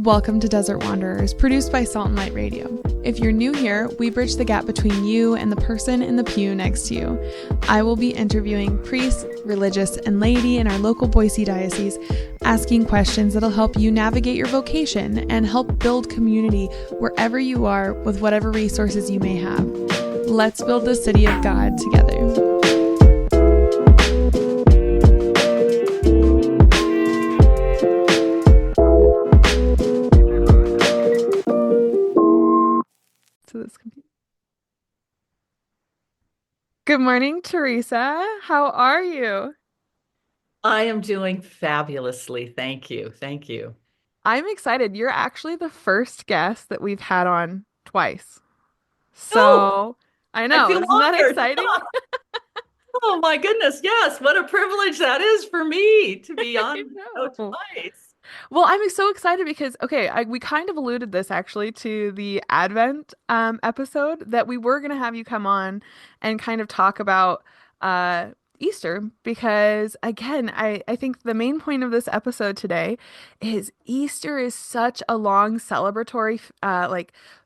Welcome to Desert Wanderers, produced by Salt and Light Radio. If you're new here, we bridge the gap between you and the person in the pew next to you. I will be interviewing priests, religious, and laity in our local Boise diocese, asking questions that'll help you navigate your vocation and help build community wherever you are with whatever resources you may have. Let's build the city of God together. Good morning, Teresa. How are you? I am doing fabulously. Thank you. Thank you. I'm excited. You're actually the first guest that we've had on twice. Oh, So I I know, feel isn't that honored. exciting? Oh my goodness. Yes. What a privilege that is for me to be I on the show know. twice. Well, I'm so excited because, okay, we kind of alluded this actually to the Advent episode that we were going to have you come on and kind of talk about Easter because, again, I think the main point of this episode today is Easter is such a long celebratory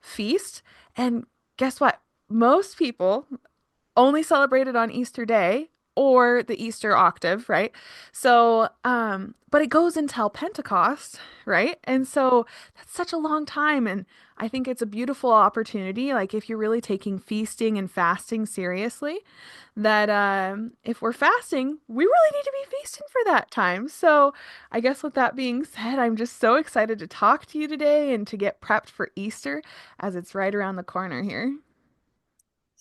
feast. And guess what? Most people only celebrated on Easter Day or the Easter octave, right? So, but it goes until Pentecost, right? And so that's such a long time. And I think it's a beautiful opportunity. Like, if you're really taking feasting and fasting seriously, that if we're fasting, we really need to be feasting for that time. So, I guess with that being said, I'm just so excited to talk to you today and to get prepped for Easter as it's right around the corner here.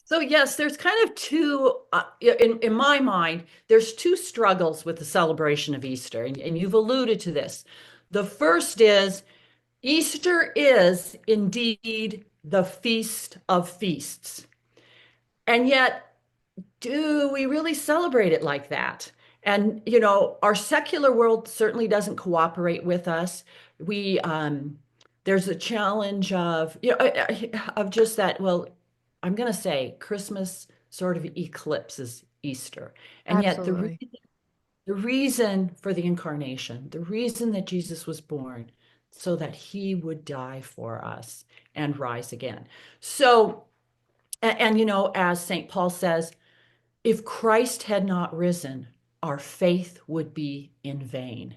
So yes, there's kind of two, in my mind, there's two struggles with the celebration of Easter, and you've alluded to this. The first is Easter is indeed the feast of feasts. And yet do we really celebrate it like that? And, our secular world certainly doesn't cooperate with us. We, there's a challenge of, of just that, well, I'm going to say Christmas sort of eclipses Easter. And yet Absolutely. the reason for the incarnation, the reason that Jesus was born, so that he would die for us and rise again. So, as St. Paul says, if Christ had not risen, our faith would be in vain.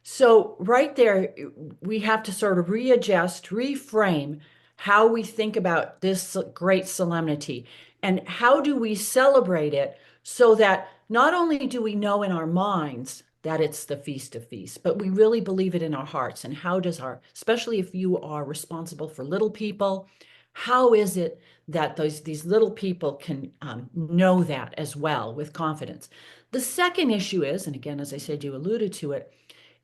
So, right there, we have to sort of readjust, reframe how we think about this great solemnity and how do we celebrate it so that not only do we know in our minds that it's the Feast of Feasts, but we really believe it in our hearts. And how does especially if you are responsible for little people, how is it that these little people can know that as well with confidence? The second issue is, and again, as I said, you alluded to it,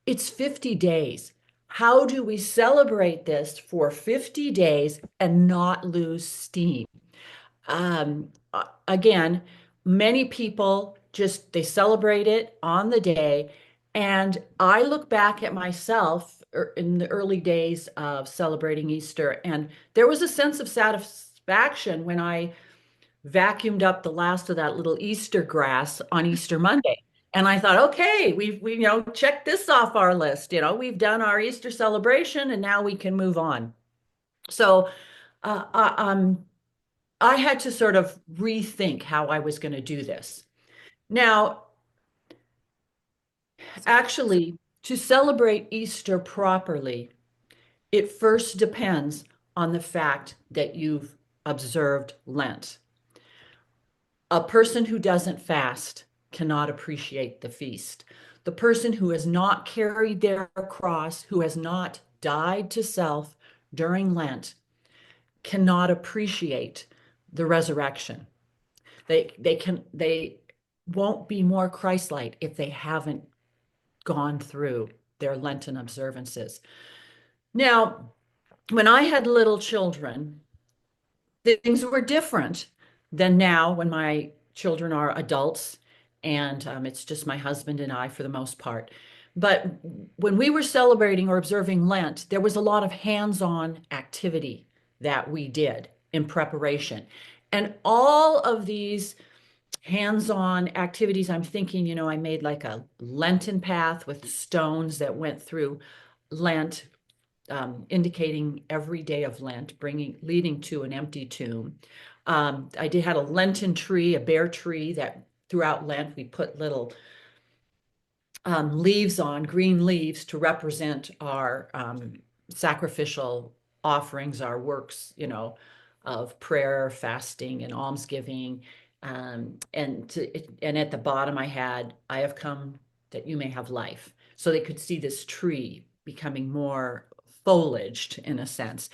it's 50 days. How do we celebrate this for 50 days and not lose steam? Again, many people just they celebrate it on the day. And I look back at myself in the early days of celebrating Easter, and there was a sense of satisfaction when I vacuumed up the last of that little Easter grass on Easter Monday. And I thought, okay, we checked this off our list. We've done our Easter celebration, and now we can move on. So, uh, I, um, I had to sort of rethink how I was going to do this. Now, actually, to celebrate Easter properly, it first depends on the fact that you've observed Lent. A person who doesn't fast cannot appreciate the feast. The person who has not carried their cross, who has not died to self during Lent, cannot appreciate the resurrection. They won't be more Christ-like if they haven't gone through their Lenten observances. Now, when I had little children, things were different than now when my children are adults and it's just my husband and I for the most part. But when we were celebrating or observing Lent, there was a lot of hands-on activity that we did in preparation. And all of these hands-on activities, I'm thinking, I made like a Lenten path with stones that went through Lent, indicating every day of Lent, bringing leading to an empty tomb. I did had a Lenten tree, a bare tree that throughout Lent we put little leaves on, green leaves to represent our sacrificial offerings, our works, of prayer, fasting, and almsgiving. And at the bottom, I have come that you may have life. So they could see this tree becoming more foliaged in a sense.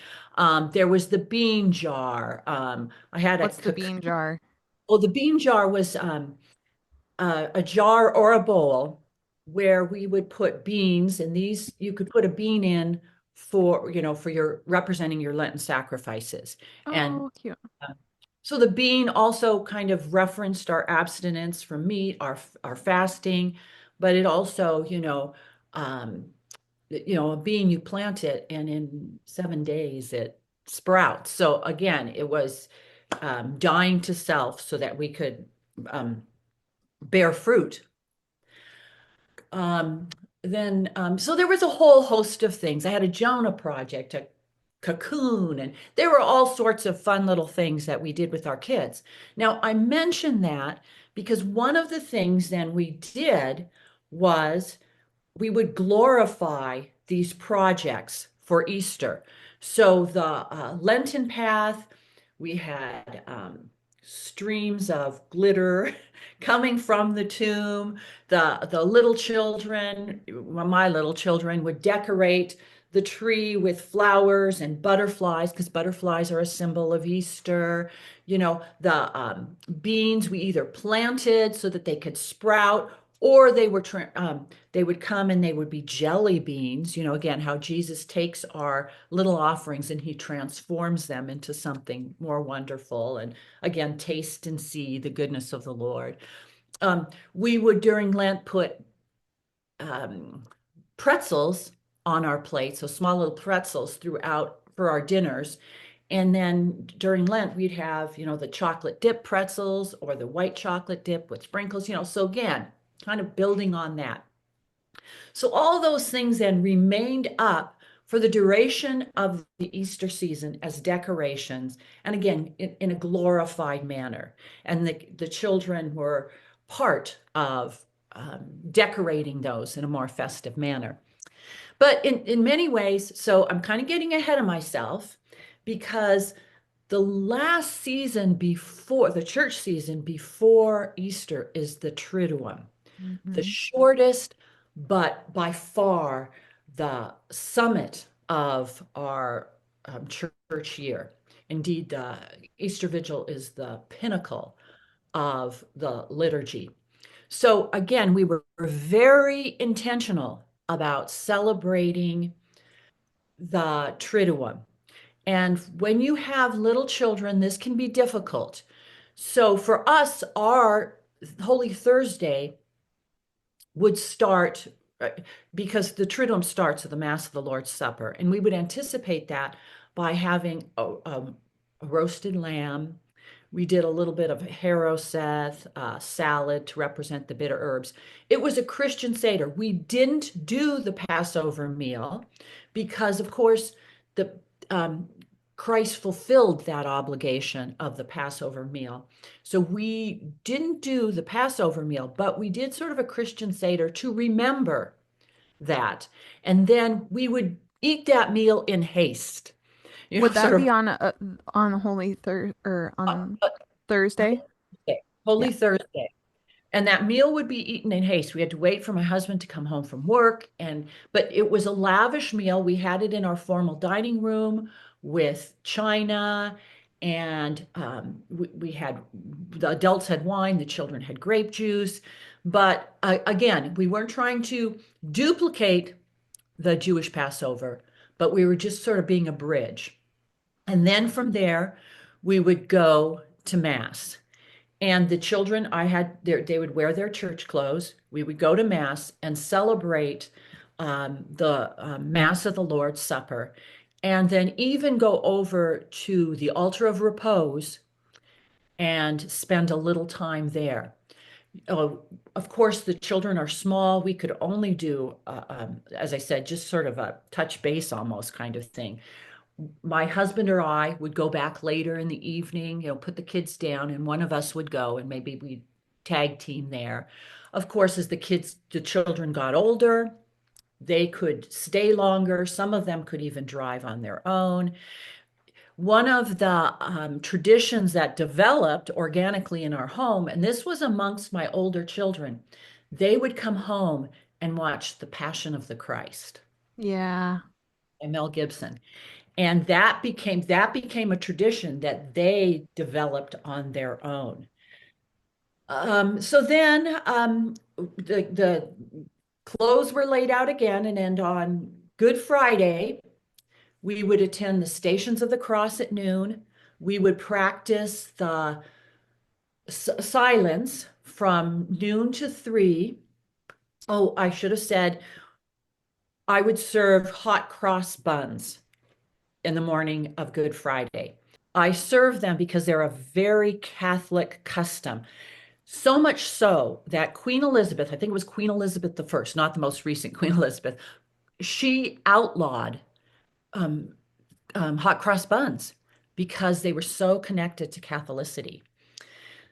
There was the bean jar. I had a What's the bean jar? well, the bean jar was a jar or a bowl where we would put beans, and these you could put a bean in for your representing your Lenten sacrifices. And Oh, cute. uh, so the bean also kind of referenced our abstinence from meat, our fasting, but it also, um, a bean, you plant it, and in 7 days it sprouts. So again, it was dying to self so that we could um, bear fruit. Um, so there was a whole host of things. I had a Jonah project, a cocoon, and there were all sorts of fun little things that we did with our kids. Now, I mention that because one of the things then we did was we would glorify these projects for Easter. So the Lenten path, we had streams of glitter coming from the tomb. The little children, well, my little children, would decorate the tree with flowers and butterflies because butterflies are a symbol of Easter. The beans we either planted so that they could sprout, or they would come and they would be jelly beans. Again, how Jesus takes our little offerings and he transforms them into something more wonderful. And again, taste and see the goodness of the Lord. We would during Lent put um, pretzels on our plate, so small little pretzels throughout for our dinners. And then during Lent, we'd have, the chocolate dip pretzels or the white chocolate dip with sprinkles, so again, kind of building on that. So all those things then remained up for the duration of the Easter season as decorations, and again, in a glorified manner. And the children were part of decorating those in a more festive manner. But in many ways, so I'm kind of getting ahead of myself because the last season before the church season before Easter is the Triduum, the Hmm. shortest, but by far the summit of our church year. Indeed, the Easter Vigil is the pinnacle of the liturgy. So again, we were very intentional about celebrating the Triduum. And when you have little children, this can be difficult. So for us, our Holy Thursday would start because the Triduum starts at the Mass of the Lord's Supper. And we would anticipate that by having a roasted lamb. We did a little bit of haroseth, salad to represent the bitter herbs. It was a Christian Seder. We didn't do the Passover meal because, of course, the um, Christ fulfilled that obligation of the Passover meal. So we didn't do the Passover meal, but we did sort of a Christian Seder to remember that. And then we would eat that meal in haste, Would sort that of be on Holy Thur or on Thursday? Yeah. Holy Thursday. And that meal would be eaten in haste. We had to wait for my husband to come home from work, but it was a lavish meal. We had it in our formal dining room with china, and we had the adults had wine, the children had grape juice. But again, we weren't trying to duplicate the Jewish Passover, but we were just sort of being a bridge. And then from there, we would go to Mass. And the children, they would wear their church clothes. We would go to Mass and celebrate the Mass of the Lord's Supper, and then even go over to the altar of repose and spend a little time there. Oh, of course, the children are small. We could only do, as I said, just sort of a touch base almost kind of thing. My husband or I would go back later in the evening, put the kids down, and one of us would go, and maybe we'd tag team there. Of course, as the children got older, they could stay longer. Some of them could even drive on their own. One of the traditions that developed organically in our home, and this was amongst my older children, they would come home and watch The Passion of the Christ Yeah. by Mel Gibson. And that became a tradition that they developed on their own. So then the clothes were laid out again, and on Good Friday, we would attend the Stations of the Cross at noon. We would practice the silence from noon to 3. Oh, I should have said I would serve hot cross buns in the morning of Good Friday. I serve them because they're a very Catholic custom. So much so that Queen Elizabeth, I think it was Queen Elizabeth the First, not the most recent Queen Elizabeth, she outlawed um, hot cross buns because they were so connected to Catholicity.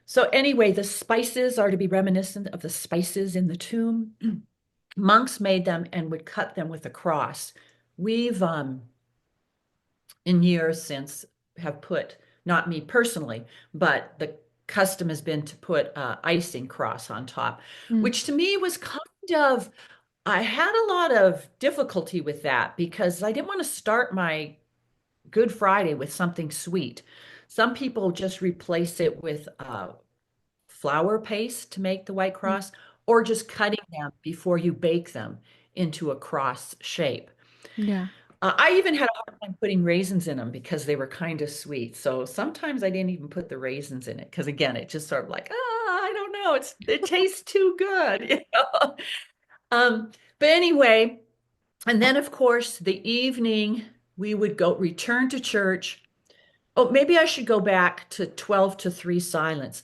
So anyway, the spices are to be reminiscent of the spices in the tomb. Monks made them and would cut them with a cross. We've in years since have put, not me personally, but the custom has been to put icing cross on top, Mm. which to me was kind of, I had a lot of difficulty with that because I didn't want to start my Good Friday with something sweet. Some people just replace it with flour paste to make the white Mm. cross, or just cutting them before you bake them into a cross shape. Yeah. I even had a hard time putting raisins in them because they were kind of sweet. So sometimes I didn't even put the raisins in it because again, it just sort of like, I don't know, it tastes too good, you know. Um, but anyway, and then of course the evening we would go return to church. Oh, maybe I should go back to 12 to 3 silence.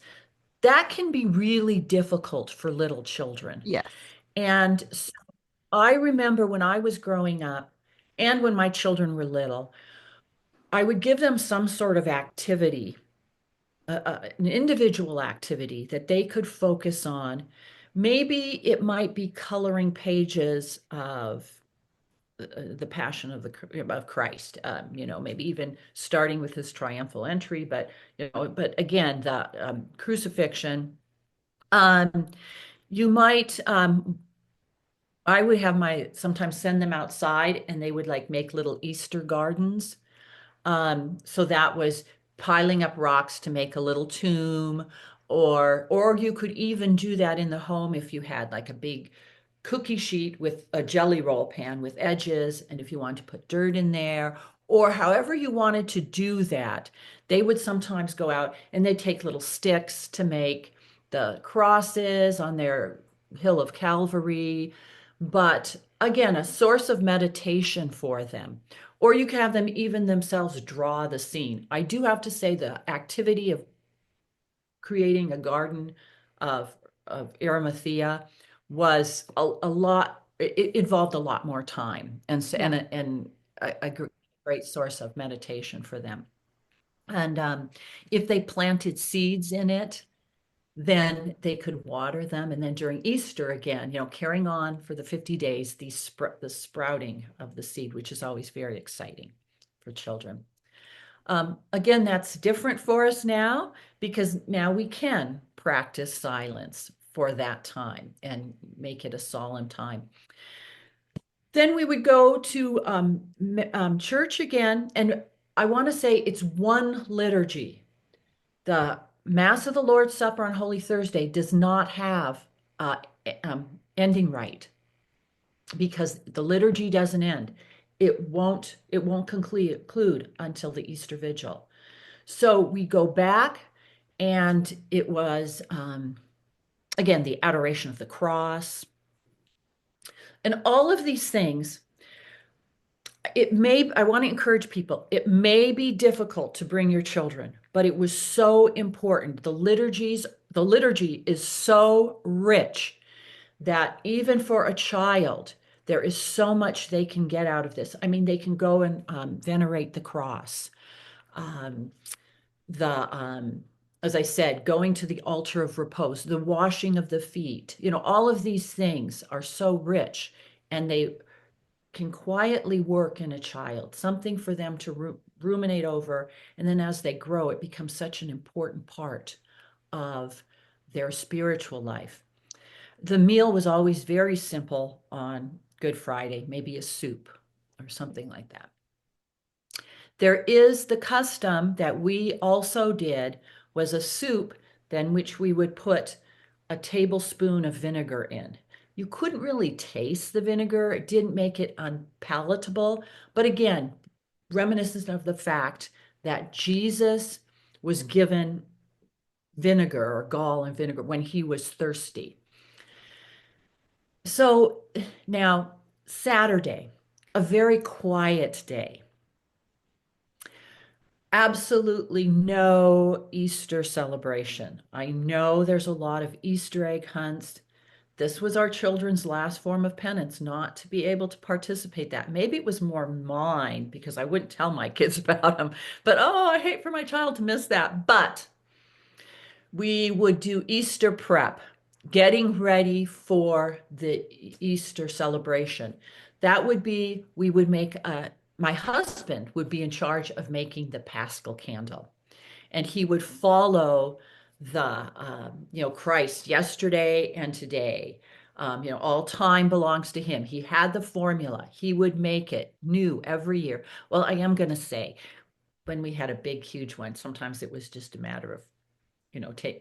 That can be really difficult for little children. Yes. And so I remember when I was growing up and when my children were little, I would give them some sort of activity, an individual activity that they could focus on. Maybe it might be coloring pages of the Passion of Christ. Maybe even starting with his triumphal entry, but again, the crucifixion. Um, you might. I would have my sometimes send them outside, and they would like make little Easter gardens. So that was piling up rocks to make a little tomb, or you could even do that in the home if you had like a big cookie sheet with a jelly roll pan with edges, and if you wanted to put dirt in there, or however you wanted to do that, they would sometimes go out and they'd take little sticks to make the crosses on their hill of Calvary. But again, a source of meditation for them. Or you can have them even themselves draw the scene. I do have to say the activity of creating a garden of Arimathea was a lot. It involved a lot more time, and so, Yeah. and a great source of meditation for them. And if they planted seeds in it, then they could water them. And then during Easter again, carrying on for the 50 days, the sprouting of the seed, which is always very exciting for children. Again, that's different for us now because now we can practice silence for that time and make it a solemn time. Then we would go to church again, and I want to say it's one liturgy. The Mass of the Lord's Supper on Holy Thursday does not have ending rite because the liturgy doesn't end. It won't conclude until the Easter Vigil. So we go back, and it was, again, the adoration of the cross and all of these things. I want to encourage people, it may be difficult to bring your children, but it was so important. The liturgies, The liturgy is so rich that even for a child, there is so much they can get out of this. I mean, they can go and venerate the cross. Um, the as I said, going to the altar of repose, the washing of the feet, all of these things are so rich, and they can quietly work in a child, something for them to ruminate over. And then as they grow, it becomes such an important part of their spiritual life. The meal was always very simple on Good Friday, maybe a soup or something like that. There is the custom that we also did was a soup, then which we would put a tablespoon of vinegar in. You couldn't really taste the vinegar. It didn't make it unpalatable. But again, reminiscent of the fact that Jesus was given vinegar or gall and vinegar when he was thirsty. So now, Saturday, a very quiet day. Absolutely no Easter celebration. I know there's a lot of Easter egg hunts. This was our children's last form of penance, not to be able to participate that. Maybe it was more mine because I wouldn't tell my kids about them. But oh, I hate for my child to miss that. But we would do Easter prep, getting ready for the Easter celebration. That would be, we would make my husband would be in charge of making the Paschal candle, and he would follow the, Christ yesterday and today. All time belongs to him. He had the formula. He would make it new every year. Well, I am going to say, when we had a big, huge one, sometimes it was just a matter of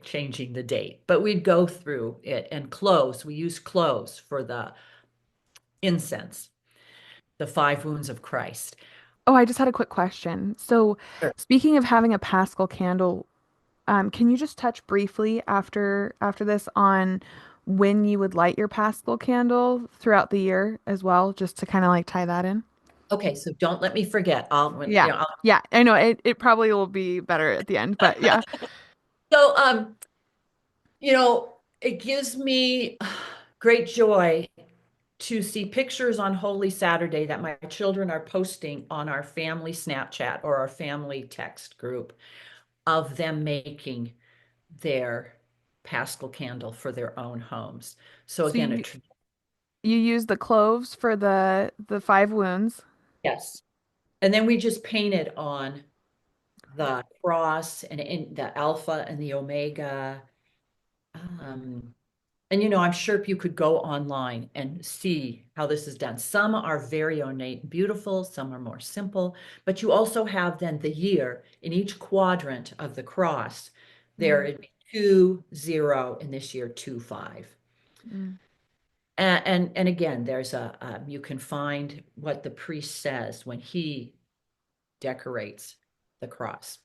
changing the date. But we'd go through it, and cloves. We use cloves for the incense, the five wounds of Christ. Oh, I just had a quick question. So, Sure. speaking of having a Paschal candle, can you just touch briefly after this on when you would light your Paschal candle throughout the year as well, just to kind of like tie that in? Okay, so don't let me forget. Yeah. Yeah, I know it probably will be better at the end, but yeah. So, it gives me great joy to see pictures on Holy Saturday that my children are posting on our family Snapchat or our family text group of them making their Paschal candle for their own homes. So So again, you use the cloves for the five wounds. yes. And then we just painted on the cross and in the Alpha and the Omega. Um, And I'm sure you could go online and see how this is done. Some are very ornate and beautiful, some are more simple, but you also have then the year in each quadrant of the cross. There Mm, it'd be 2-0, in this year 2-5. mm. And again, there's you can find what the priest says when he decorates the cross.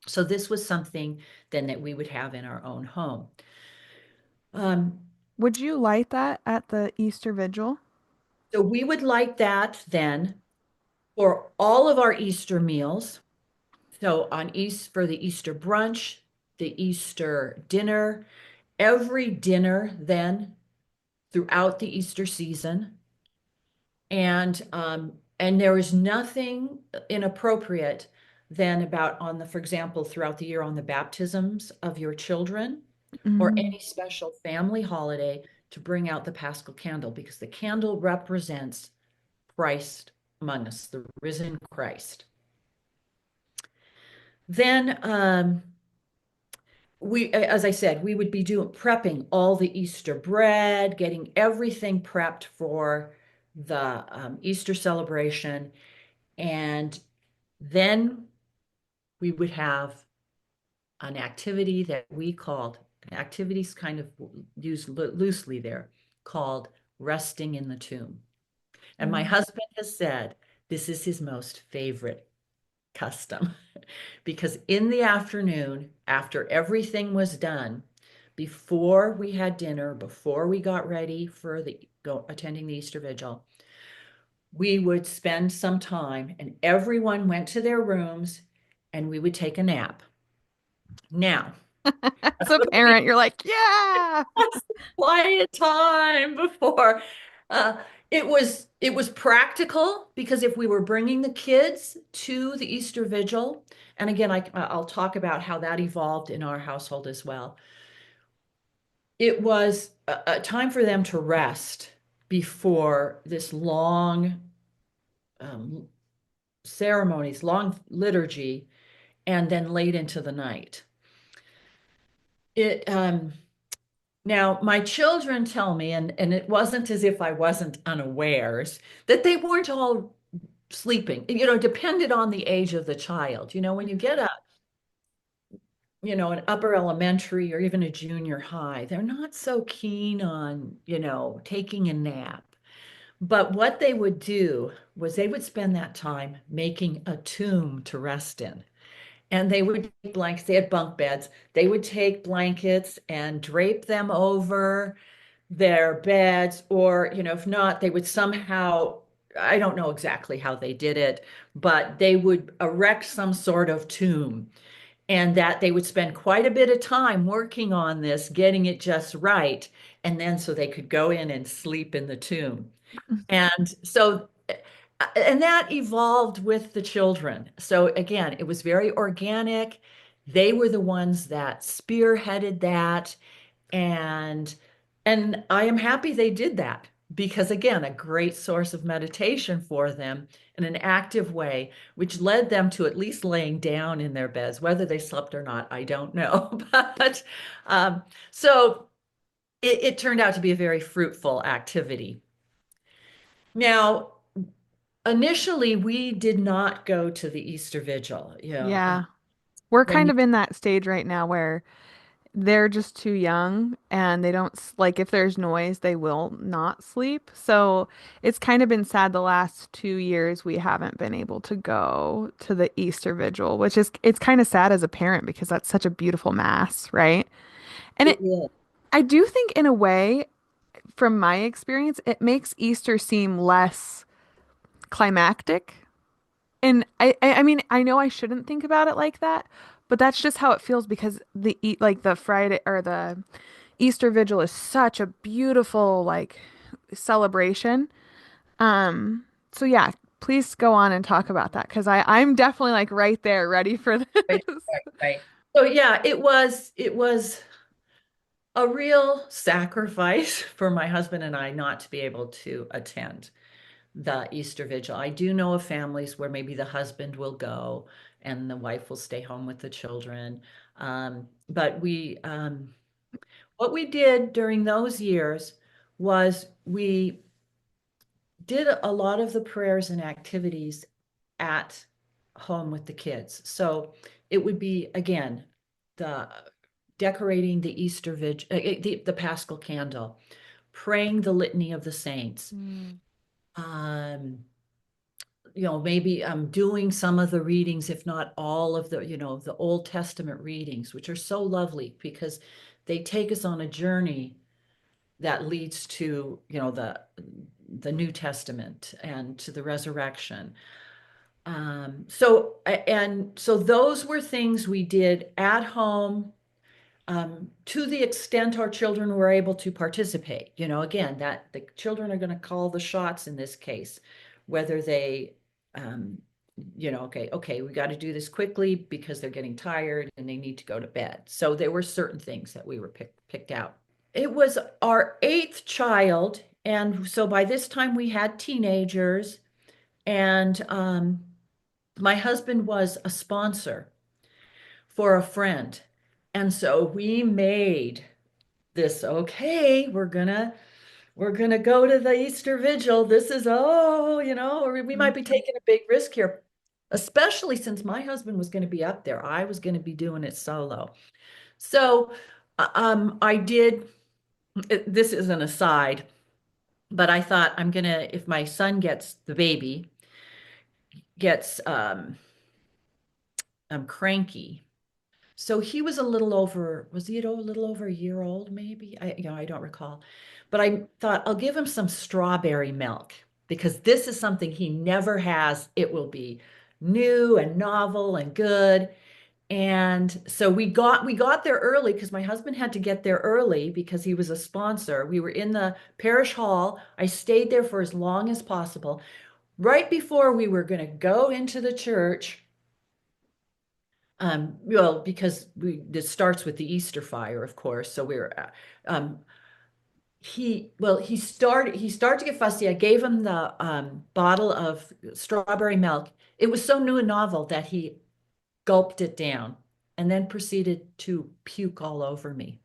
So this was something then that we would have in our own home. Um, Would you light that at the Easter Vigil? so we would like that then for all of our Easter meals. So on East for the Easter brunch, the Easter dinner, every dinner then throughout the Easter season. And there is nothing inappropriate then about for example, throughout the year on the baptisms of your children or Mm. any special family holiday to bring out the Paschal candle, because the candle represents Christ among us, the risen Christ. Then as I said, we would be prepping all the Easter bread, getting everything prepped for the Easter celebration. And then we would have an activity that we called, activities kind of used loosely there, called resting in the tomb. And my Mm. husband has said this is his most favorite custom. Because in the afternoon, after everything was done, before we had dinner, before we got ready for attending the Easter Vigil, we would spend some time and everyone went to their rooms and we would take a nap. Now, As a parent, you're like, yeah. Quiet time before. Uh, it was practical because if we were bringing the kids to the Easter Vigil, and again, I'll talk about how that evolved in our household as well. It was a time for them to rest before this long um, ceremonies, long liturgy, and then late into the night. It Now, my children tell me, and it wasn't as if I wasn't unawares, that they weren't all sleeping. Depended on the age of the child. When you get an upper elementary or even a junior high, they're not so keen on, taking a nap. But what they would do was they would spend that time making a tomb to rest in. And they would take blankets, they had bunk beds. They would take blankets and drape them over their beds, or if not, they would somehow, I don't know exactly how they did it, but they would erect some sort of tomb, and that they would spend quite a bit of time working on this, getting it just right, and then so they could go in and sleep in the tomb. And that evolved with the children. So again, it was very organic. They were the ones that spearheaded that, and I am happy they did that because again, a great source of meditation for them in an active way, which led them to at least laying down in their beds. Whether they slept or not, I don't know. But um, so it turned out to be a very fruitful activity. Now, initially, we did not go to the Easter Vigil. Yeah. We're When kind you of in that stage right now where they're just too young and they don't like if there's noise, they will not sleep. So it's kind of been sad the last 2 years we haven't been able to go to the Easter Vigil, which is it's kind of sad as a parent because that's such a beautiful mass, right? And it is. I do think in a way, from my experience, it makes Easter seem less climactic. And I mean, I know I shouldn't think about it like that, but that's just how it feels because like the Friday or the Easter Vigil is such a beautiful like celebration. Um, so yeah, please go on and talk about that because I'm definitely like right there ready for this. Right, right, right. So yeah, it was a real sacrifice for my husband and I not to be able to attend the Easter Vigil. I do know of families where maybe the husband will go and the wife will stay home with the children. But what we did during those years was we did a lot of the prayers and activities at home with the kids. So it would be, again, the decorating the Easter vigil, the Paschal candle, praying the litany of the saints. Mm. Um, maybe doing some of the readings, if not all of the Old Testament readings, which are so lovely because they take us on a journey that leads to, the New Testament and to the resurrection. So those were things we did at home, to the extent our children were able to participate. Again, that the children are going to call the shots in this case, whether they, um, okay, we got to do this quickly because they're getting tired and they need to go to bed. So there were certain things that we were picked out. It was our eighth child, and so by this time we had teenagers, and my husband was a sponsor for a friend. And so we made this, okay, we're gonna go to the Easter Vigil. This is, or we might be Mhm. taking a big risk here, especially since my husband was going to be up there. I was going to be doing it solo. So I did, this is an aside, but I thought if my son gets the baby, gets cranky. So he was was he a little over a year old, maybe? I don't recall. But I thought I'll give him some strawberry milk because this is something he never has. It will be new and novel and good. And so we got there early because my husband had to get there early because he was a sponsor. We were in the parish hall. I stayed there for as long as possible. Right before we were going to go into the church, well, because this starts with the Easter fire, of course. So we were, he started to get fussy. I gave him the bottle of strawberry milk. It was so new and novel that he gulped it down and then proceeded to puke all over me.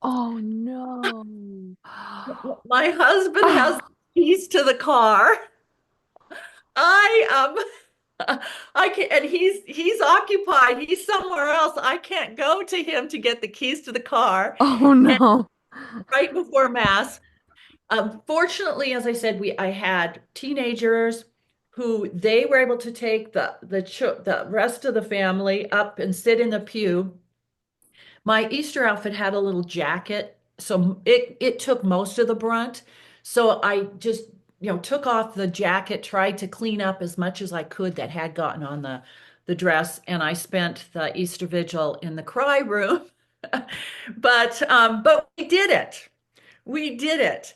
Oh no. My husband has Oh, the keys to the car. I I can and he's occupied. He's somewhere else. I can't go to him to get the keys to the car. oh And no. right before mass, fortunately, as I said, I had teenagers who they were able to take the rest of the family up and sit in the pew. My Easter outfit had a little jacket, so it took most of the brunt. So I just, took off the jacket, tried to clean up as much as I could that had gotten on the dress, and I spent the Easter vigil in the cry room. But we did it. We did it.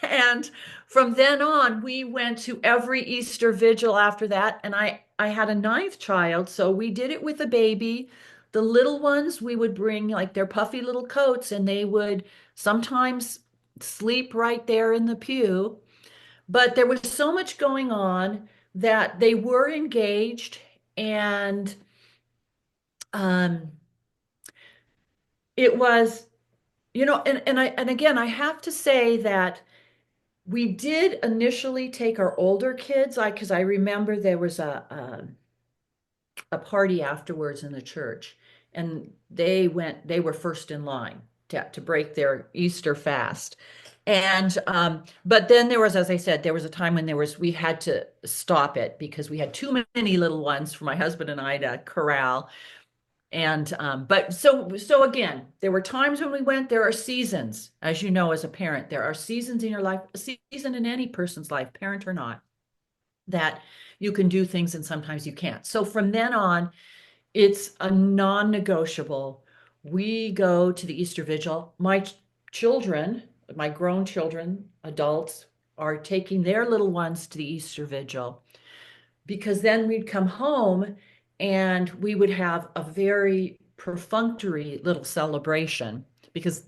And from then on, we went to every Easter vigil after that. And I had a ninth child, so we did it with a baby. The little ones, we would bring like their puffy little coats, and they would sometimes sleep right there in the pew. But there was so much going on that they were engaged, and um, it was, and again, I have to say that. We did initially take our older kids, because I remember there was a party afterwards in the church, and they were first in line to break their Easter fast. And but then there was, as I said, there was a time when we had to stop it because we had too many little ones for my husband and I to corral. And but so again, there were times when we went. There are seasons, as you know, as a parent, there are seasons in your life, a season in any person's life, parent or not, that you can do things and sometimes you can't. So from then on, it's a non-negotiable. We go to the Easter Vigil. My children, my grown children, adults, are taking their little ones to the Easter Vigil because then we'd come home and we would have a very perfunctory little celebration because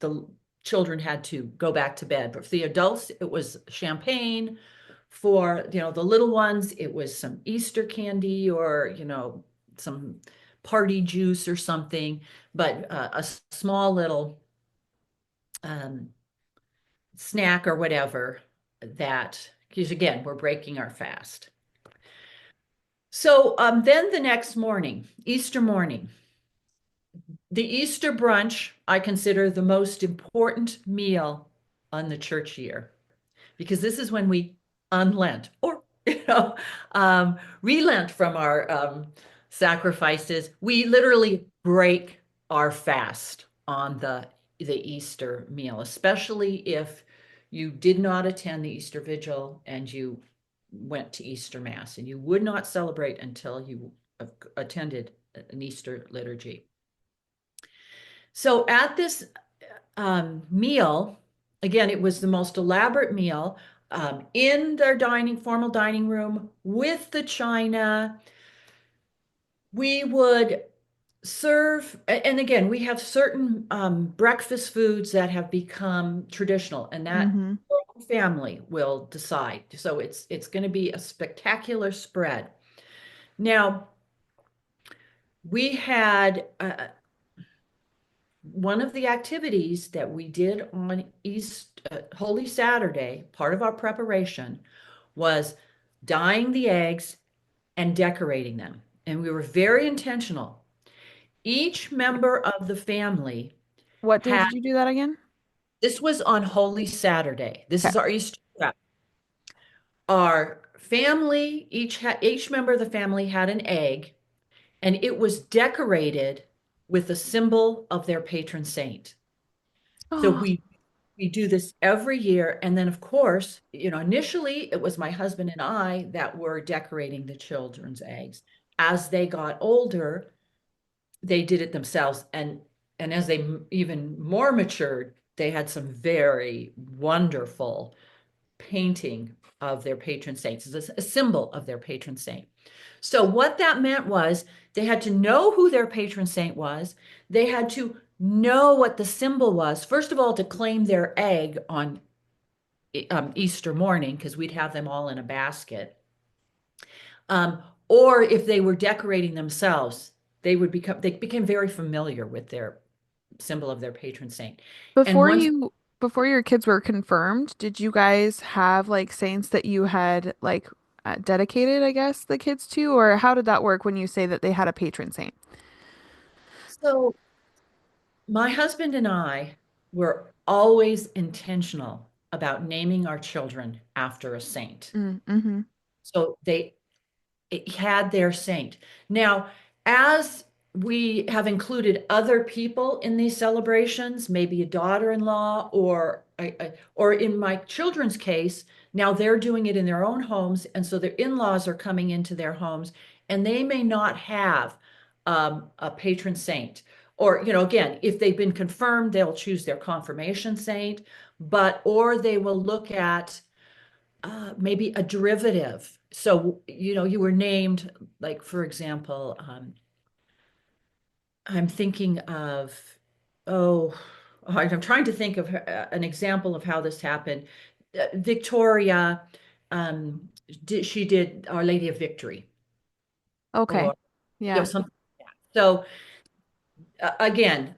the children had to go back to bed. But for the adults, it was champagne. For, the little ones, it was some Easter candy or, some party juice or something, but a small little um, snack or whatever that, because again, we're breaking our fast. So then the next morning, Easter morning, the Easter brunch, I consider the most important meal on the church year because this is when we unlent or relent from our sacrifices. We literally break our fast on the Easter meal, especially if you did not attend the Easter Vigil and you went to Easter Mass, and you would not celebrate until you attended an Easter liturgy. So at this meal, again, it was the most elaborate meal in their formal dining room with the china. We would serve, and again, we have certain breakfast foods that have become traditional, and that Mm-hmm. family will decide. So it's going to be a spectacular spread. Now, we had one of the activities that we did on Holy Saturday, part of our preparation, was dyeing the eggs and decorating them. And we were very intentional. Each member of the family What day had, did you do that again? this was on Holy Saturday. This Okay. is our Easter prep. Our family, each member of the family had an egg, and it was decorated with the symbol of their patron saint. So Oh, we do this every year. And then, of course, initially it was my husband and I that were decorating the children's eggs. As they got older, they did it themselves. And as they even more matured, they had some very wonderful painting of their patron saints. It's a symbol of their patron saint. So what that meant was they had to know who their patron saint was. They had to know what the symbol was. First of all, to claim their egg on Easter morning, because we'd have them all in a basket. Or if they were decorating themselves, they became very familiar with their symbol of their patron saint. And Before once you before your kids were confirmed, did you guys have like saints that you had like dedicated, I guess, the kids to, or how did that work when you say that they had a patron saint? so my husband and I were always intentional about naming our children after a saint. Mm-hmm. So they it had their saint. Now, as we have included other people in these celebrations, maybe a daughter-in-law or in my children's case, now they're doing it in their own homes, and so their in-laws are coming into their homes, and they may not have a patron saint. Or, again, if they've been confirmed, they'll choose their confirmation saint, or they will look at maybe a derivative. So, you were named, like, for example, I'm thinking of, oh, I'm trying to think of an example of how this happened. Victoria, she did Our Lady of Victory, Okay. or, Yeah. something like that. So, again,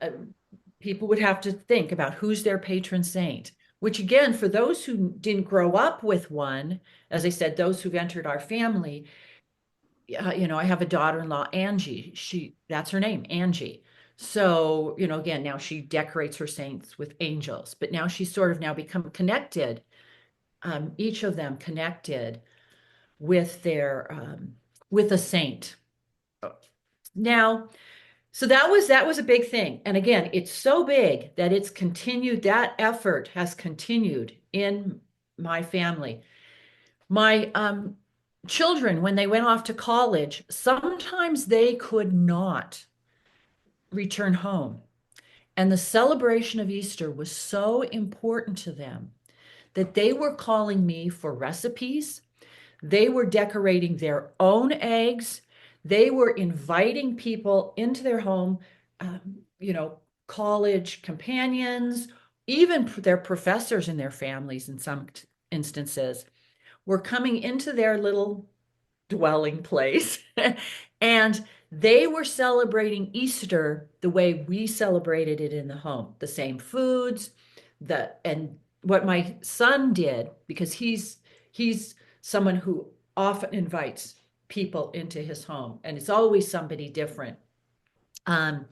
people would have to think about who's their patron saint, which again, for those who didn't grow up with one, as I said, those who've entered our family, I have a daughter-in-law, Angie. That's her name, Angie. So, again, now she decorates her saints with angels, but now she's sort of now become connected, each of them connected with with a saint. Now, so that was a big thing. And again, it's so big that it's continued, that effort has continued in my family. My children, when they went off to college, sometimes they could not return home. And the celebration of Easter was so important to them that they were calling me for recipes. They were decorating their own eggs. They were inviting people into their home, um, you know, college companions, even their professors and their families in some instances were coming into their little dwelling place and they were celebrating Easter the way we celebrated it in the home. The same foods, and what my son did, because he's someone who often invites people into his home, and it's always somebody different. Um,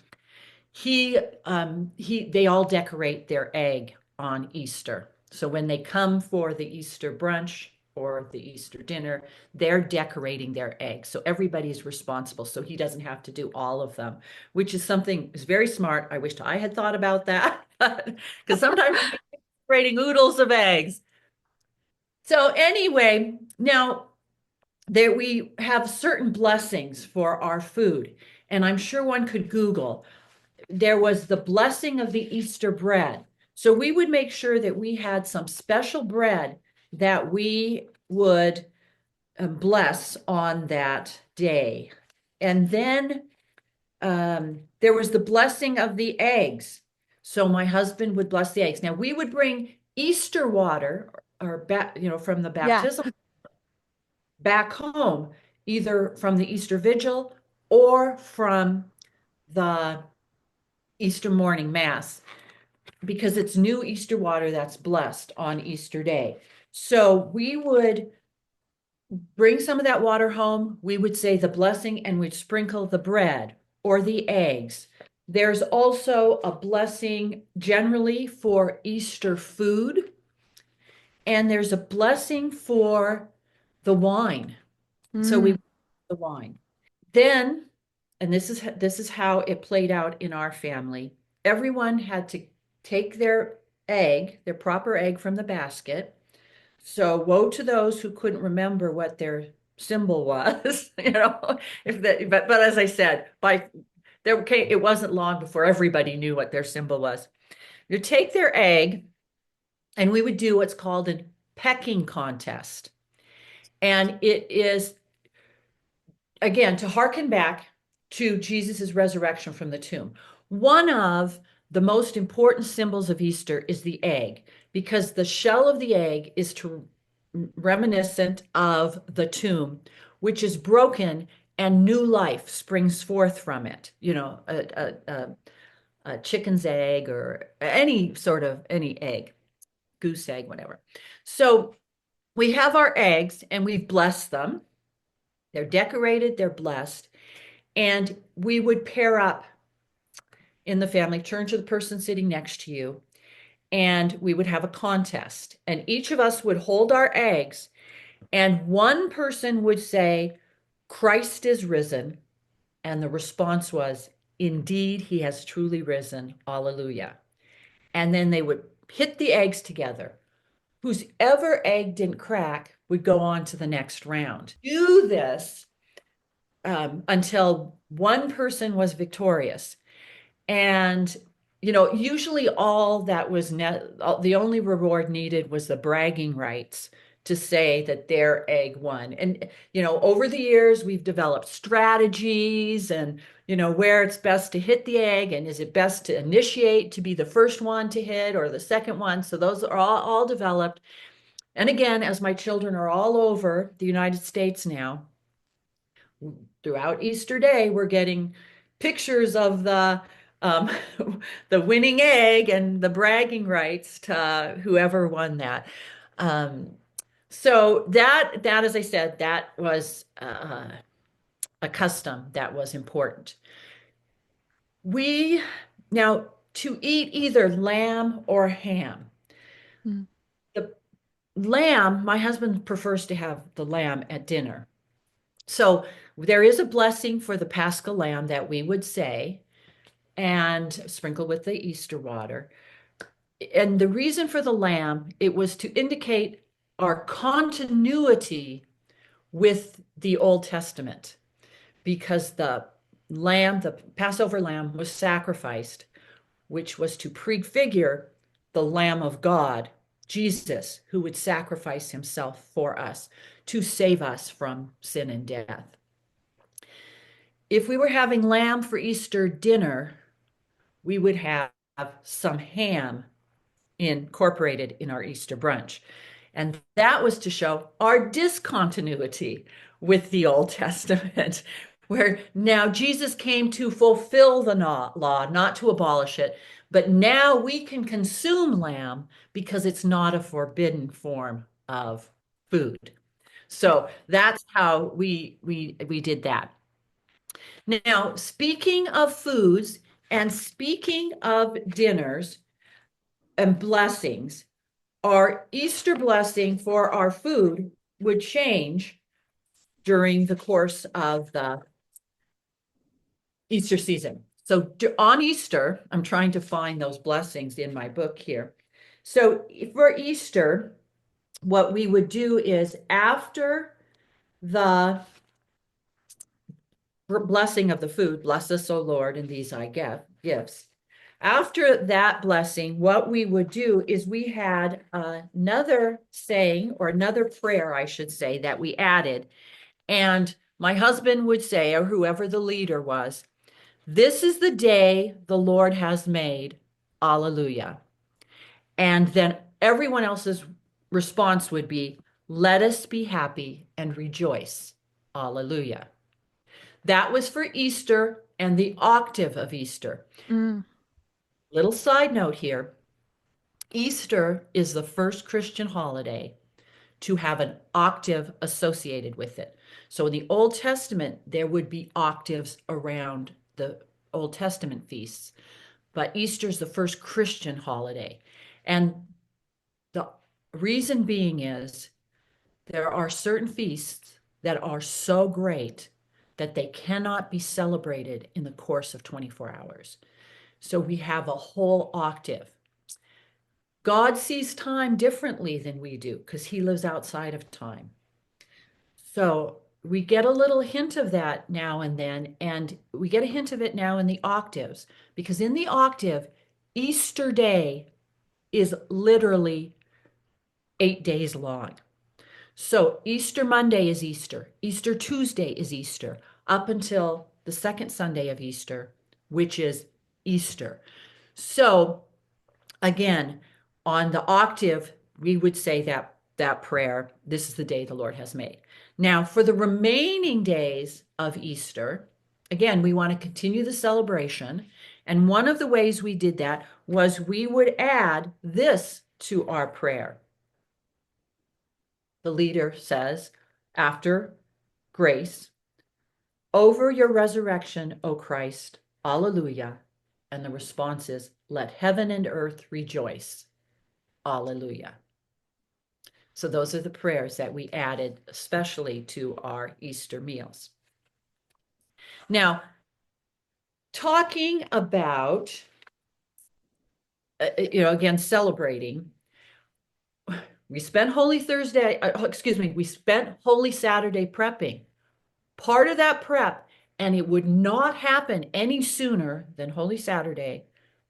they all decorate their egg on Easter. So when they come for the Easter brunch or the Easter dinner, they're decorating their egg. So everybody's responsible. So he doesn't have to do all of them, which is something is very smart. I wished I had thought about that because sometimes you're decorating oodles of eggs. So anyway, now there we have certain blessings for our food. And I'm sure one could Google there was the blessing of the Easter bread. So we would make sure that we had some special bread that we would bless on that day. And then there was the blessing of the eggs. So my husband would bless the eggs. Now we would bring Easter water from the Yeah. baptism back home, either from the Easter vigil or from the Easter morning mass, because it's new Easter water that's blessed on Easter Day. So we would bring some of that water home. We would say the blessing and we'd sprinkle the bread or the eggs. There's also a blessing generally for Easter food, and there's a blessing for the wine. So we Mm. the wine. Then, and this is how it played out in our family. Everyone had to take their proper egg from the basket. So woe to those who couldn't remember what their symbol was, if that, but as I said, it wasn't long before everybody knew what their symbol was. You take their egg, and we would do what's called a pecking contest. And it is, again, to hearken back to Jesus's resurrection from the tomb. One of the most important symbols of Easter is the egg, because the shell of the egg is to reminiscent of the tomb, which is broken and new life springs forth from it. A chicken's egg or any sort of any egg, goose egg, whatever. So we have our eggs and we've blessed them. They're decorated, they're blessed. And we would pair up in the family, turn to the person sitting next to you, and we would have a contest. And each of us would hold our eggs, and one person would say, Christ is risen. And the response was, Indeed, he has truly risen. Alleluia. And then they would hit the eggs together. Whoever egg didn't crack would go on to the next round. Do this until one person was victorious. And, usually all that was the only reward needed was the bragging rights to say that their egg won. And, over the years, we've developed strategies and, where it's best to hit the egg and is it best to initiate to be the first one to hit or the second one. So those are all developed. And again, as my children are all over the United States now, throughout Easter Day, we're getting pictures of um, the winning egg and the bragging rights to whoever won that. Um, so that, as I said, that was a custom that was important. We now to eat either lamb or ham. Mm. The lamb, my husband prefers to have the lamb at dinner. So there is a blessing for the Paschal lamb that we would say and sprinkle with the Easter water. And the reason for the lamb, it was to indicate our continuity with the Old Testament, because the Passover lamb was sacrificed, which was to prefigure the Lamb of God, Jesus, who would sacrifice himself for us to save us from sin and death. If we were having lamb for Easter dinner, we would have some ham incorporated in our Easter brunch. And that was to show our discontinuity with the Old Testament, where now Jesus came to fulfill the law, not to abolish it. But now we can consume lamb because it's not a forbidden form of food. So that's how we did that. Now, speaking of foods and speaking of dinners and blessings, our Easter blessing for our food would change during the course of the Easter season. So on Easter, I'm trying to find those blessings in my book here. So for Easter, what we would do is after the blessing of the food, bless us, O Lord, and these I give gifts. After that blessing, what we would do is we had another saying or another prayer, I should say, that we added. And my husband would say, or whoever the leader was, this is the day the Lord has made. Alleluia. And then everyone else's response would be, let us be happy and rejoice. Alleluia. That was for Easter and the octave of Easter. Mm. Little side note here. Easter is the first Christian holiday to have an octave associated with it. So in the Old Testament, there would be octaves around the Old Testament feasts, but Easter is the first Christian holiday. And the reason being is there are certain feasts that are so great that they cannot be celebrated in the course of 24 hours. So we have a whole octave. God sees time differently than we do because he lives outside of time. So we get a little hint of that now and then, and we get a hint of it now in the octaves, because in the octave, Easter Day is literally 8 days long. So Easter Monday is Easter, Easter Tuesday is Easter, up until the second Sunday of Easter, which is Easter. So again, on the octave, we would say that prayer, this is the day the Lord has made. Now, for the remaining days of Easter, again, we want to continue the celebration. And one of the ways we did that was we would add this to our prayer. The leader says, after grace, over your resurrection, O Christ, Alleluia. And the response is, let heaven and earth rejoice. Alleluia. So those are the prayers that we added, especially to our Easter meals. Now, talking about, again, celebrating, we spent Holy Thursday, we spent Holy Saturday prepping. Part of that prep, and it would not happen any sooner than Holy Saturday,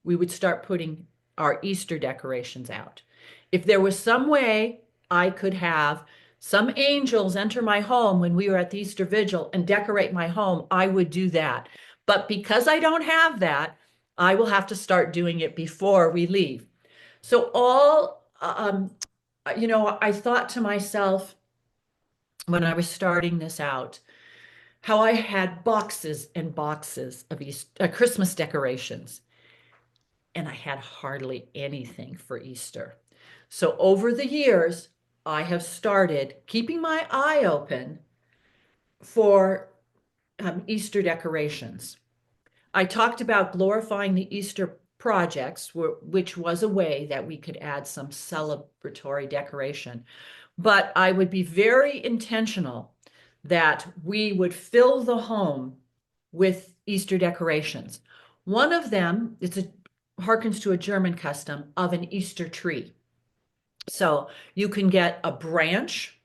we would start putting our Easter decorations out. If there was some way I could have some angels enter my home when we were at the Easter Vigil and decorate my home, I would do that. But because I don't have that, I will have to start doing it before we leave. So I thought to myself when I was starting this out, how I had boxes and boxes of Christmas decorations, and I had hardly anything for Easter. So over the years, I have started keeping my eye open for Easter decorations. I talked about glorifying the Easter projects, which was a way that we could add some celebratory decoration. But I would be very intentional that we would fill the home with Easter decorations. One of them, harkens to a German custom of an Easter tree. So you can get a branch,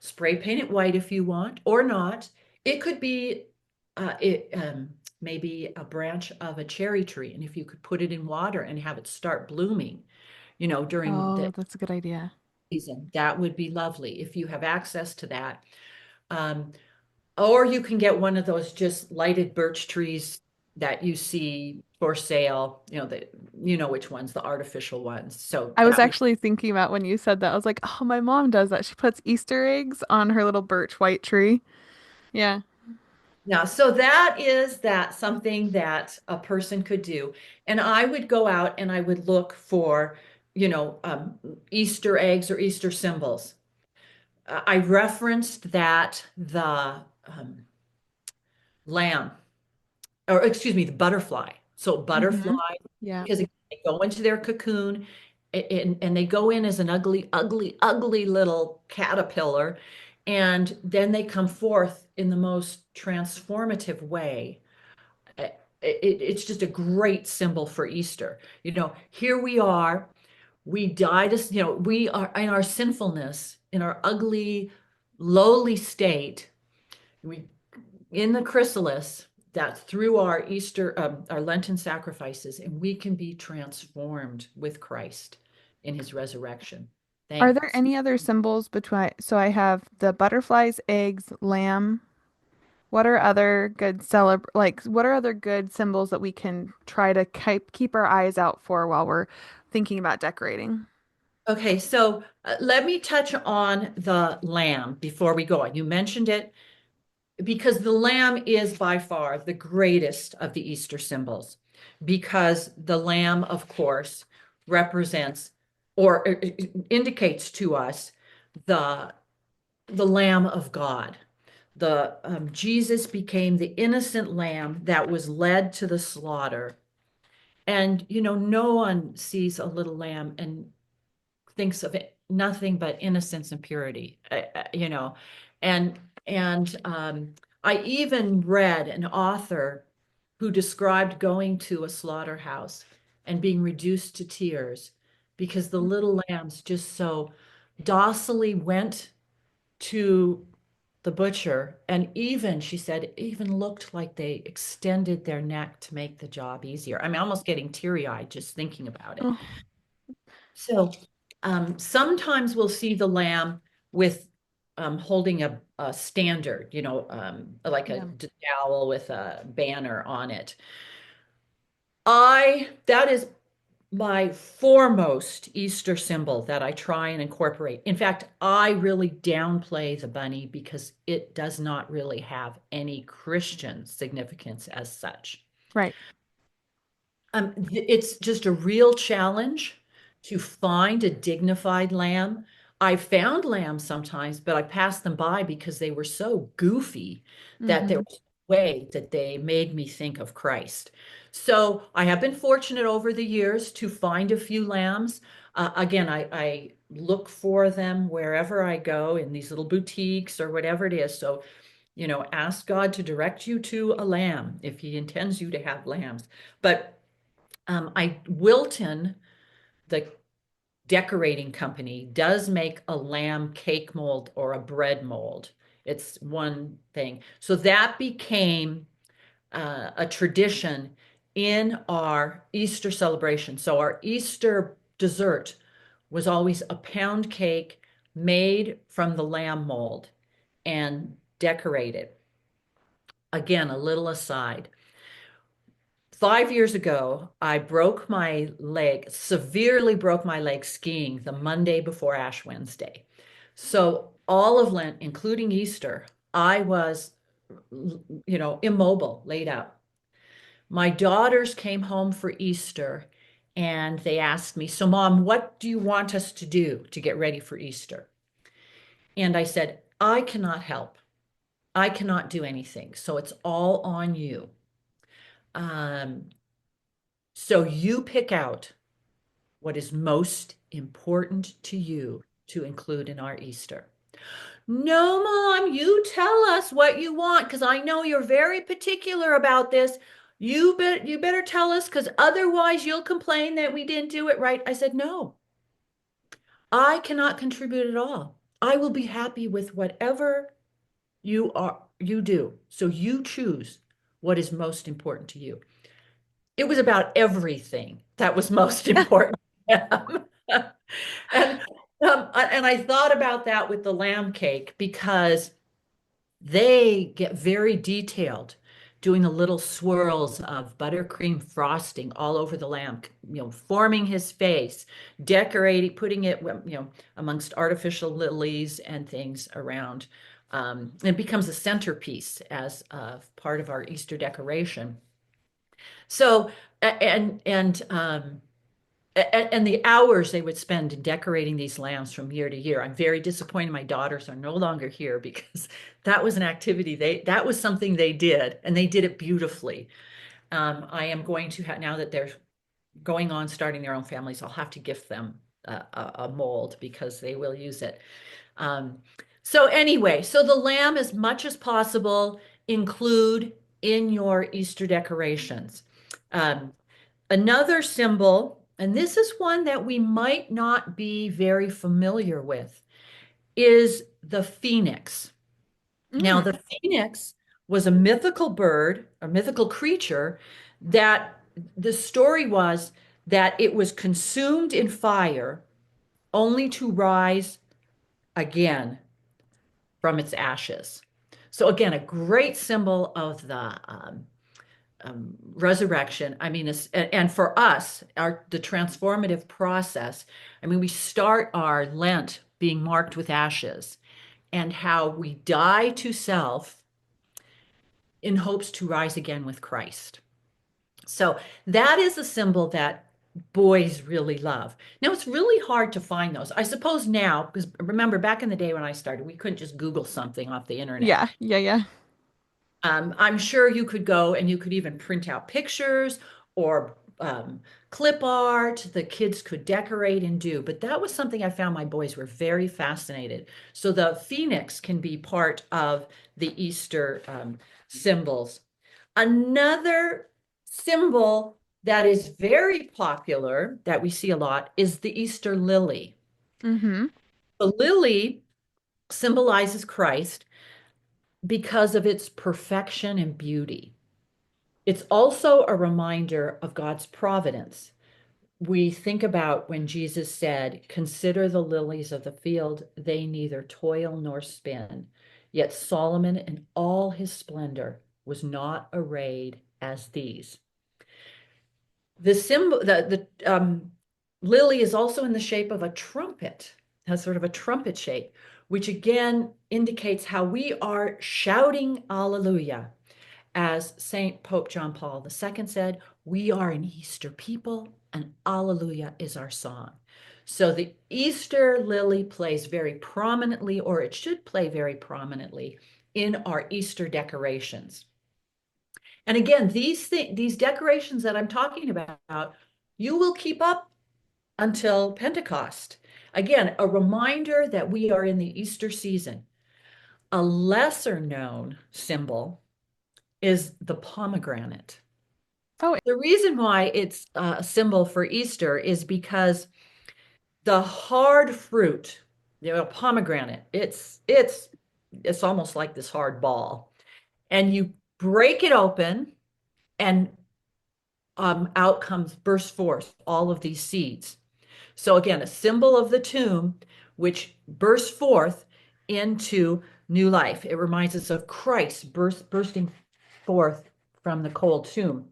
spray paint it white if you want, or not. It could be maybe a branch of a cherry tree, and if you could put it in water and have it start blooming, during Oh, the that's a good idea. season, that would be lovely if you have access to that. Um, or you can get one of those just lighted birch trees that you see for sale, you know which ones, the artificial ones. So I was that would, actually thinking about when you said that. I was like, oh, my mom does that. She puts Easter eggs on her little birch white tree. Yeah. now, so that something that a person could do. And I would go out and I would look for, Easter eggs or Easter symbols. I referenced that the lamb, or excuse me, the butterfly. So butterfly, Hmm. Yeah. because they go into their cocoon and they go in as an ugly, ugly, ugly little caterpillar. And then they come forth in the most transformative way. It's just a great symbol for Easter. Here we are. We died, we are in our sinfulness, in our ugly, lowly state. We in the chrysalis, that through our Easter, our Lenten sacrifices, and we can be transformed with Christ in his resurrection. Are there Thanks. any other symbols between? So I have the butterflies, eggs, lamb. What are other good what are other good symbols that we can try to keep our eyes out for while we're thinking about decorating? Okay, so let me touch on the lamb before we go on. You mentioned it because the lamb is by far the greatest of the Easter symbols, because the lamb, of course, represents or indicates to us the the Lamb of God. The Jesus became the innocent lamb that was led to the slaughter. And no one sees a little lamb and thinks of it nothing but innocence and purity. And I even read an author who described going to a slaughterhouse and being reduced to tears because the little lambs just so docilely went to the butcher, and even she said it even looked like they extended their neck to make the job easier. I'm almost getting teary-eyed just thinking about it. Oh, So sometimes we'll see the lamb with holding a standard, like a yeah. dowel with a banner on it. That is my foremost Easter symbol that I try and incorporate. In fact, I really downplay the bunny because it does not really have any Christian significance as such. Right. It's just a real challenge to find a dignified lamb. I found lambs sometimes, but I passed them by because they were so goofy that there Mm-hmm. was a way that they made me think of Christ. So I have been fortunate over the years to find a few lambs. Again, I look for them wherever I go in these little boutiques or whatever it is. So, ask God to direct you to a lamb if He intends you to have lambs. But Wilton, the decorating company, does make a lamb cake mold or a bread mold. It's one thing. So that became a tradition in our Easter celebration. So our Easter dessert was always a pound cake made from the lamb mold and decorated. Again, a little aside. 5 years ago, I broke my leg, severely broke my leg skiing the Monday before Ash Wednesday. So all of Lent, including Easter, I was, immobile, laid up. My daughters came home for Easter and they asked me, "So, Mom, what do you want us to do to get ready for Easter?" And I said, "I cannot help. I cannot do anything. So it's all on you. Um, so you pick out what is most important to you to include in our Easter." "No, Mom, you tell us what you want because I know you're very particular about this. You better tell us because otherwise you'll complain that we didn't do it right." I said, "No, I cannot contribute at all. I will be happy with whatever you do. So you choose what is most important to you." It was about everything that was most important to them. And and I thought about that with the lamb cake because they get very detailed, doing the little swirls of buttercream frosting all over the lamb, forming his face, decorating, putting it, amongst artificial lilies and things around. It becomes a centerpiece as part of our Easter decoration. So, and the hours they would spend in decorating these lambs from year to year. I'm very disappointed my daughters are no longer here because that was an activity that was something they did and they did it beautifully. I am going to have, now that they're going on starting their own families, I'll have to gift them a mold because they will use it. Um, so anyway, so the lamb, as much as possible, include in your Easter decorations. Um, Another symbol, and this is one that we might not be very familiar with, is the phoenix. Now, Mm. the phoenix was a mythical bird, a mythical creature that the story was that it was consumed in fire only to rise again from its ashes. So, again, a great symbol of the resurrection. I mean, and for us, the transformative process. I mean, we start our Lent being marked with ashes, and how we die to self in hopes to rise again with Christ. So that is a symbol that boys really love. Now, it's really hard to find those. I suppose now, because remember back in the day when I started, we couldn't just Google something off the internet. Yeah, yeah, yeah. I'm sure you could go and you could even print out pictures or clip art the kids could decorate and do. But that was something I found my boys were very fascinated. So the phoenix can be part of the Easter symbols. Another symbol that is very popular that we see a lot is the Easter lily. Mm-hmm. The lily symbolizes Christ. because of its perfection and beauty. It's also a reminder of God's providence. We think about when Jesus said, "Consider the lilies of the field, they neither toil nor spin. Yet Solomon in all his splendor was not arrayed as these." The symbol, the lily is also in the shape of a trumpet, has sort of a trumpet shape, which again indicates how we are shouting Alleluia. As Saint Pope John Paul II said, we are an Easter people and Alleluia is our song. So the Easter lily plays very prominently, or it should play very prominently, in our Easter decorations. And again, these decorations that I'm talking about, you will keep up until Pentecost. Again, a reminder that we are in the Easter season. A lesser known symbol is the pomegranate. Oh, The reason why it's a symbol for Easter is because the hard fruit, pomegranate, it's almost like this hard ball, and you break it open, and out comes burst forth all of these seeds. So again, a symbol of the tomb, which bursts forth into new life. It reminds us of Christ bursting forth from the cold tomb.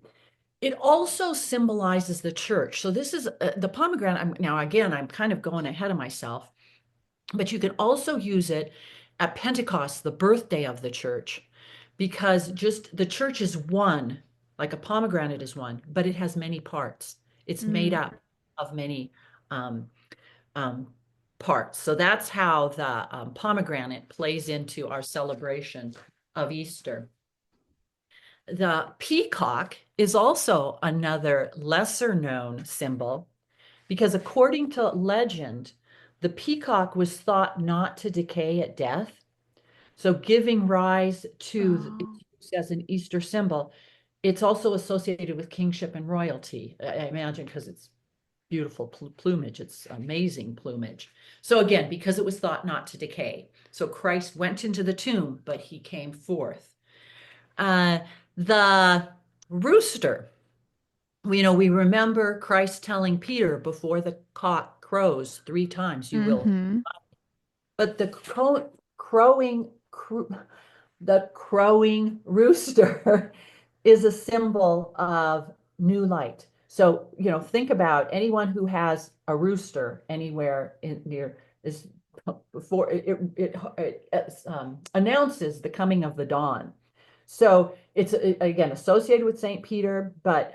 It also symbolizes the church. So this is the pomegranate. Now, again, I'm kind of going ahead of myself, but you can also use it at Pentecost, the birthday of the church, because just the church is one, like a pomegranate is one, but it has many parts. It's made mm, up of many um, um, parts. So that's how the pomegranate plays into our celebration of Easter. The peacock is also another lesser known symbol because, according to legend, the peacock was thought not to decay at death. So, giving rise to oh, as an Easter symbol, it's also associated with kingship and royalty, I imagine, because it's beautiful plumage, it's amazing plumage. So, again, because it was thought not to decay. So, Christ went into the tomb, but he came forth. Uh, the rooster, we remember Christ telling Peter before the cock crows 3 times, you will. mm-hmm. But the crowing rooster is a symbol of new light. So, think about anyone who has a rooster anywhere near is before it announces the coming of the dawn. So it's again associated with Saint Peter, but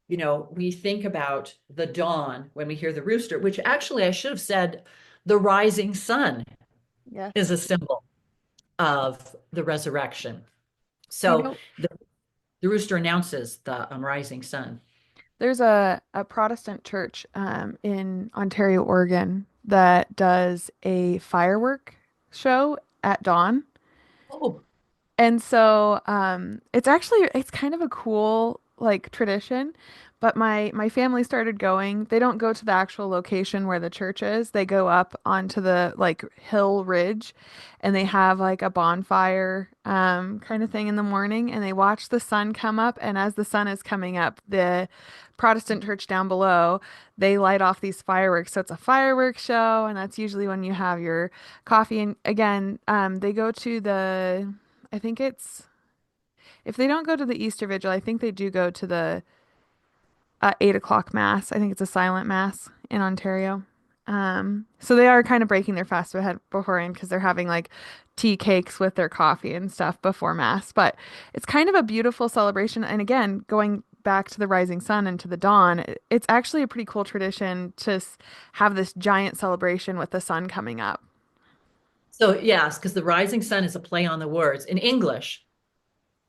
we think about the dawn when we hear the rooster, which actually I should have said the rising sun is Yes. a symbol of the resurrection. You So know, the rooster announces the rising sun. there's a Protestant church in Ontario, Oregon that does a firework show at dawn. Oh, And so it's kind of a cool like tradition, but my family started going. They don't go to the actual location where the church is. They go up onto the like hill ridge and they have like a bonfire kind of thing in the morning and they watch the sun come up, and as the sun is coming up, the Protestant church down below, they light off these fireworks. So it's a fireworks show, and that's usually when you have your coffee. And again, they go to the I think it's if they don't go to the Easter Vigil, I think they do go to the 8 o'clock mass. I think it's a silent mass in Ontario. So they are kind of breaking their fast ahead beforehand because they're having like tea cakes with their coffee and stuff before mass. But it's kind of a beautiful celebration. And again, going back to the rising sun and to the dawn, it's actually a pretty cool tradition to have this giant celebration with the sun coming up. so yes, because the rising sun is a play on the words. In English,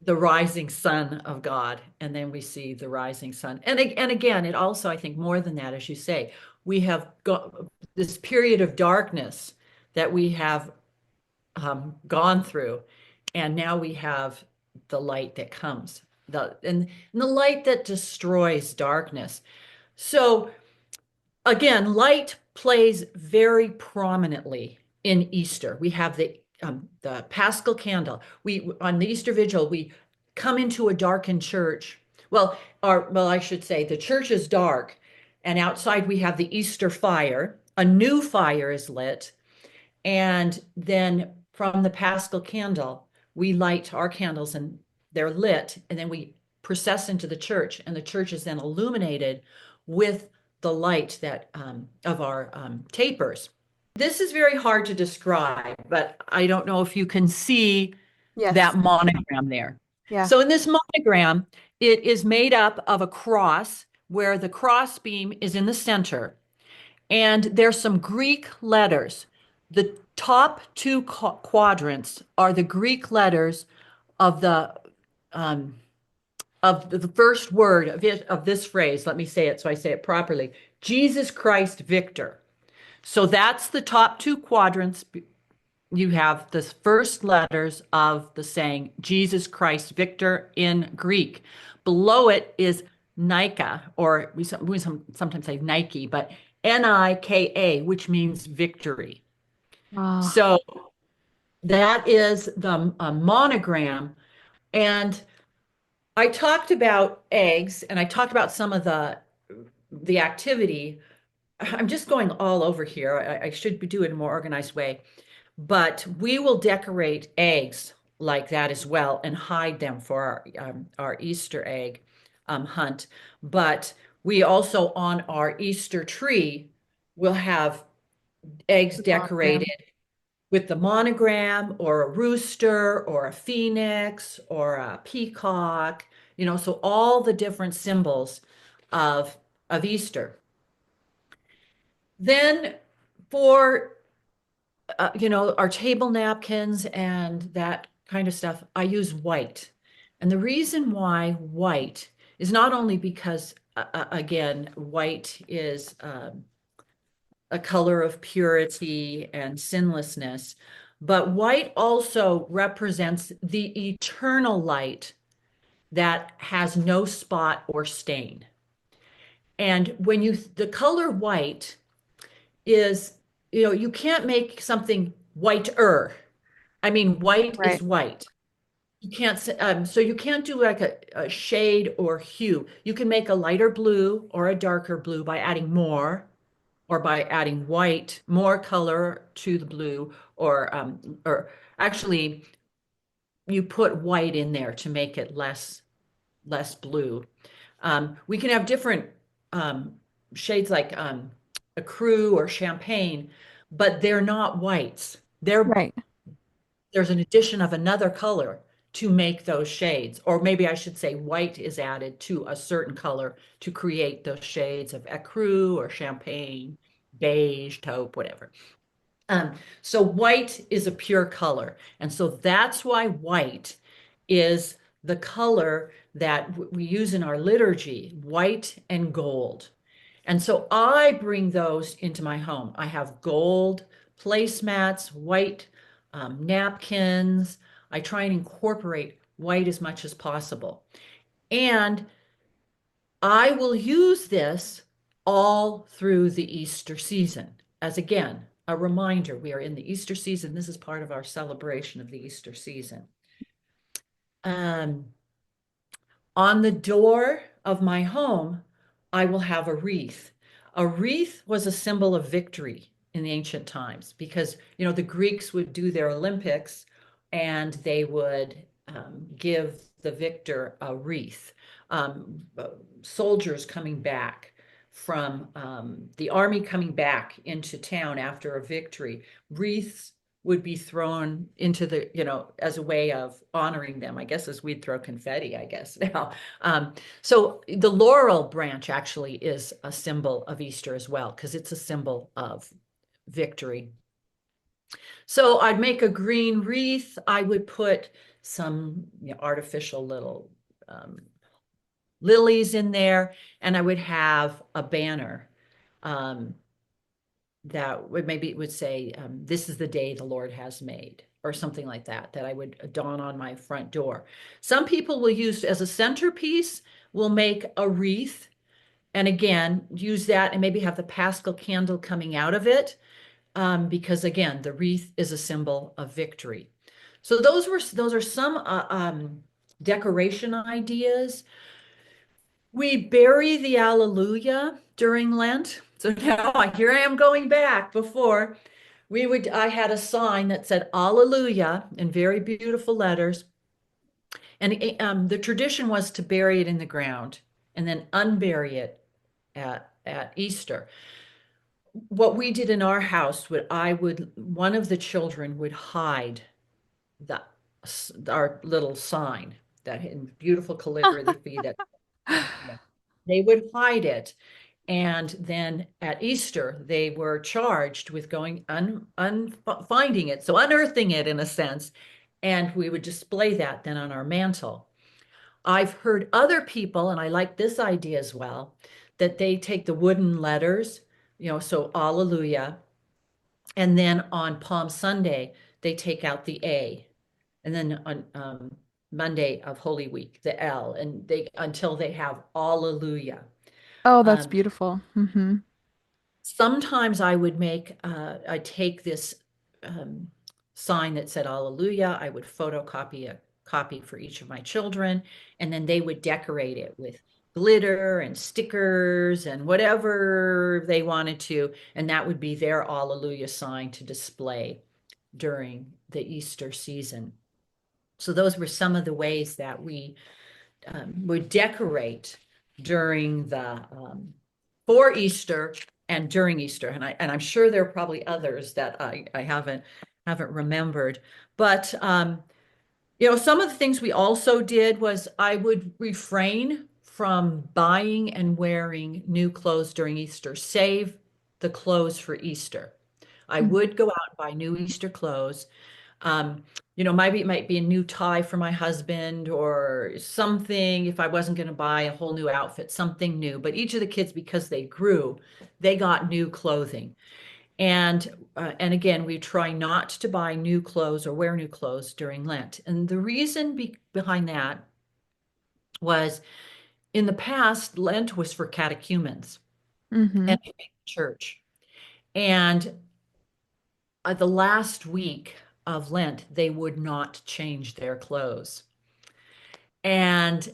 the rising sun of God, and then we see the rising sun. And again, it also, I think, more than that, as you say, we have got this period of darkness that we have gone through, and now we have the light that comes, and the light that destroys darkness. So again, light plays very prominently in Easter. We have the the Paschal candle. We on the Easter Vigil, we come into a darkened church. Well, I should say the church is dark, and outside we have the Easter fire. A new fire is lit, and then from the Paschal candle, we light our candles and they're lit, and then we process into the church, and the church is then illuminated with the light that of our tapers. This is very hard to describe, but I don't know if you can see Yes. that monogram there. Yeah. So in this monogram, it is made up of a cross where the cross beam is in the center, and there's some Greek letters. The top two quadrants are the Greek letters of the um, first word of this phrase. Let me say it so I say it properly. Jesus Christ Victor. So that's the top two quadrants. You have the first letters of the saying Jesus Christ Victor in Greek. Below it is Nika, or we sometimes say Nike, but Nika, which means victory. Oh, So that is the monogram. And I talked about eggs, and I talked about some of the activity. I'm just going all over here. I should do it in a more organized way. But we will decorate eggs like that as well and hide them for our Easter egg hunt. But we also on our Easter tree will have eggs the monogram. decorated with the monogram or a rooster or a phoenix or a peacock, so all the different symbols of Easter. Then for our table napkins and that kind of stuff, I use white. And the reason why white is not only because, again, white is a color of purity and sinlessness, but white also represents the eternal light that has no spot or stain. And the color white is, you can't make something whiter. I mean, white is Right. white. You can't, so you can't do like a shade or hue. You can make a lighter blue or a darker blue by adding more, or by adding white, more color to the blue, or actually you put white in there to make it less blue. We can have different um, shades like a crew or champagne, but they're not whites. Right. There's an addition of another color to make those shades. Or maybe I should say white is added to a certain color to create those shades of ecru or champagne, beige, taupe, whatever. So white is a pure color. And so that's why white is the color that we use in our liturgy, white and gold. And so I bring those into my home. I have gold placemats, white napkins. I try and incorporate white as much as possible. And I will use this all through the Easter season. As again, a reminder, we are in the Easter season. This is part of our celebration of the Easter season. Um, On the door of my home, I will have a wreath. A wreath was a symbol of victory in the ancient times because, the Greeks would do their Olympics and they would give the victor a wreath. Soldiers coming back from the army coming back into town after a victory, wreaths would be thrown into as a way of honoring them, I guess, as we'd throw confetti, I guess now. So the laurel branch actually is a symbol of Easter as well, because it's a symbol of victory. So I'd make a green wreath. I would put some artificial little lilies in there, and I would have a banner. Um, that would maybe it would say, this is the day the Lord has made, or something like that, that I would adorn on my front door. Some people will use as a centerpiece, will make a wreath, and again, use that and maybe have the Paschal candle coming out of it. because again, the wreath is a symbol of victory. So those are some decoration ideas. We bury the Alleluia during Lent. So now here I am going back. Before I had a sign that said Alleluia in very beautiful letters. And the tradition was to bury it in the ground and then unbury it at Easter. What we did in our house, one of the children would hide the our little sign that in beautiful calligraphy that they would hide it. And then at Easter, they were charged with going finding it, so unearthing it in a sense, and we would display that then on our mantle. I've heard other people, and I like this idea as well, that they take the wooden letters, so Alleluia, and then on Palm Sunday, they take out the A, and then on Monday of Holy Week, the L, and they until they have Alleluia. Oh, that's Um, beautiful. Hmm. Sometimes I take this um, sign that said Alleluia. I would photocopy a copy for each of my children, and then they would decorate it with glitter and stickers and whatever they wanted to. And that would be their Alleluia sign to display during the Easter season. So those were some of the ways that we would decorate during the for Easter and during Easter. And I'm sure there are probably others that I haven't remembered. But some of the things we also did was I would refrain from buying and wearing new clothes during Easter, save the clothes for Easter. I would go out and buy new Easter clothes. Um, maybe it might be a new tie for my husband or something if I wasn't going to buy a whole new outfit, something new. But each of the kids, because they grew, they got new clothing. And again, we try not to buy new clothes or wear new clothes during Lent. And the reason behind that was in the past, Lent was for catechumens Hmm. and church. And the last week of Lent, they would not change their clothes. And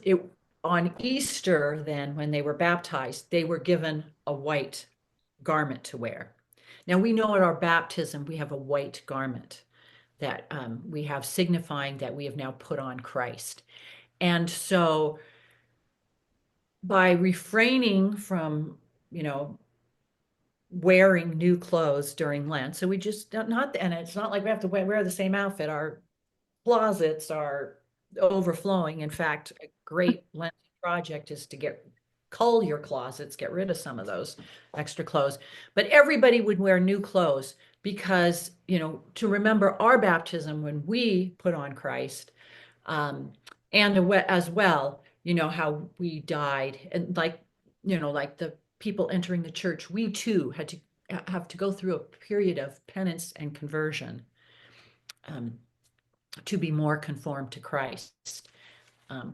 on Easter, then, when they were baptized, they were given a white garment to wear. Now, we know at our baptism, we have a white garment that we have signifying that we have now put on Christ. And so by refraining from, you know, wearing new clothes during Lent, so we just not, and it's not like we have to wear the same outfit. Our closets are overflowing. In fact, a great Lent project is to cull your closets, get rid of some of those extra clothes. But everybody would wear new clothes because, to remember our baptism when we put on Christ, um, and as well, how we died. And like the people entering the church, we too had to have to go through a period of penance and conversion. Um, to be more conformed to Christ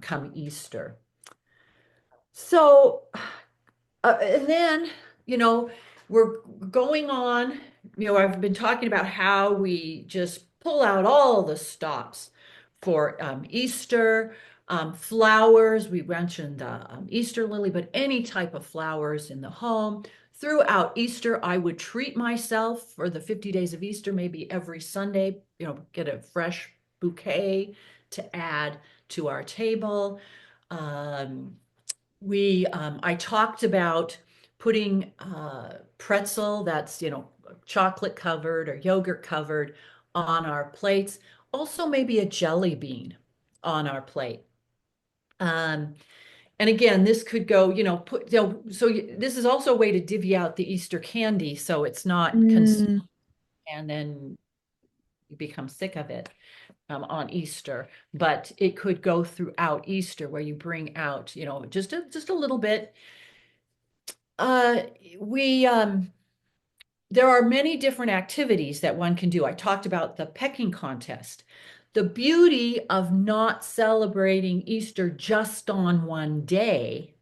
come Easter. So, and then, you know, we're going on, I've been talking about how we just pull out all the stops for Easter, flowers. We mentioned the Easter lily, but any type of flowers in the home. Throughout Easter, I would treat myself for the 50 days of Easter, maybe every Sunday, get a fresh bouquet to add to our table. Um, I talked about putting pretzel that's, chocolate covered or yogurt covered on our plates. Also, maybe a jelly bean on our plate. Um, and again, this could go, this is also a way to divvy out the Easter candy so it's not consumed Mm. and then you become sick of it on Easter. But it could go throughout Easter where you bring out, just a little bit. Uh, we There are many different activities that one can do. I talked about the pecking contest. The beauty of not celebrating Easter just on one day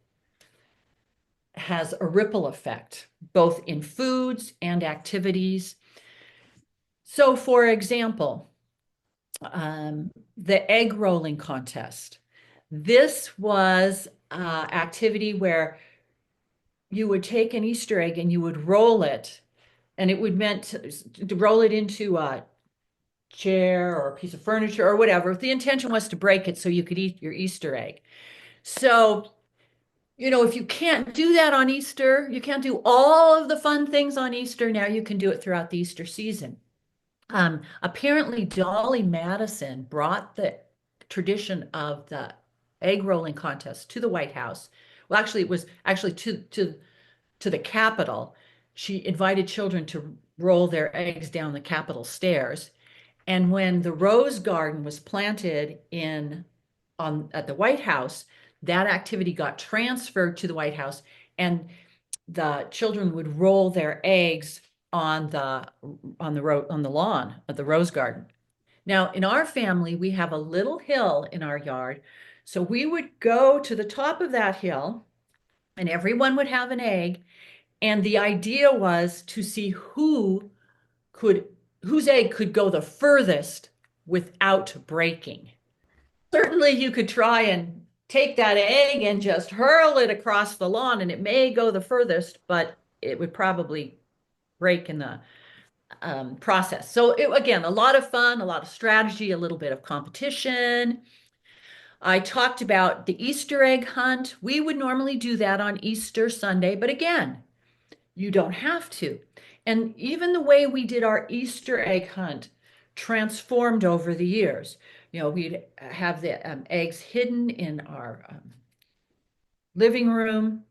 has a ripple effect, both in foods and activities. So, for example, the egg rolling contest. This was activity where you would take an Easter egg and you would roll it, and it would meant to roll it into a chair or a piece of furniture or whatever. The intention was to break it so you could eat your Easter egg. So, if you can't do that on Easter, you can't do all of the fun things on Easter. Now you can do it throughout the Easter season. Apparently, Dolly Madison brought the tradition of the egg rolling contest to the White House. Well, actually, it was actually to the Capitol. She invited children to roll their eggs down the Capitol stairs. And when the Rose Garden was planted in on at the White House, that activity got transferred to the White House, and the children would roll their eggs on the lawn of the Rose Garden. Now, in our family, we have a little hill in our yard, so we would go to the top of that hill, and everyone would have an egg, and the idea was to see could whose egg could go the furthest without breaking. Certainly, you could try and take that egg and just hurl it across the lawn, and it may go the furthest, but it would probably break in the process. So, again, a lot of fun, a lot of strategy, a little bit of competition. I talked about the Easter egg hunt. We would normally do that on Easter Sunday, but again, you don't have to. And even the way we did our Easter egg hunt transformed over the years. We'd have the eggs hidden in our living room.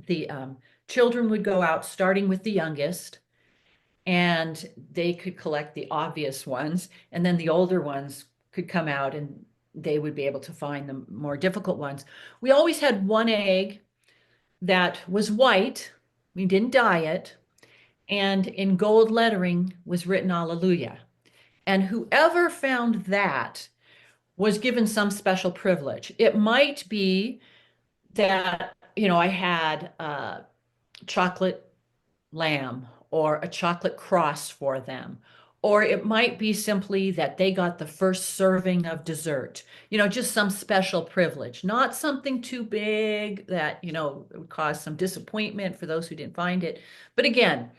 The children would go out, starting with the youngest, and they could collect the obvious ones. And then the older ones could come out and they would be able to find the more difficult ones. We always had one egg that was white. We didn't dye it. And in gold lettering was written Alleluia. And whoever found that was given some special privilege. It might be that, I had a chocolate lamb or a chocolate cross for them. Or it might be simply that they got the first serving of dessert, just some special privilege, not something too big that, would cause some disappointment for those who didn't find it. But again,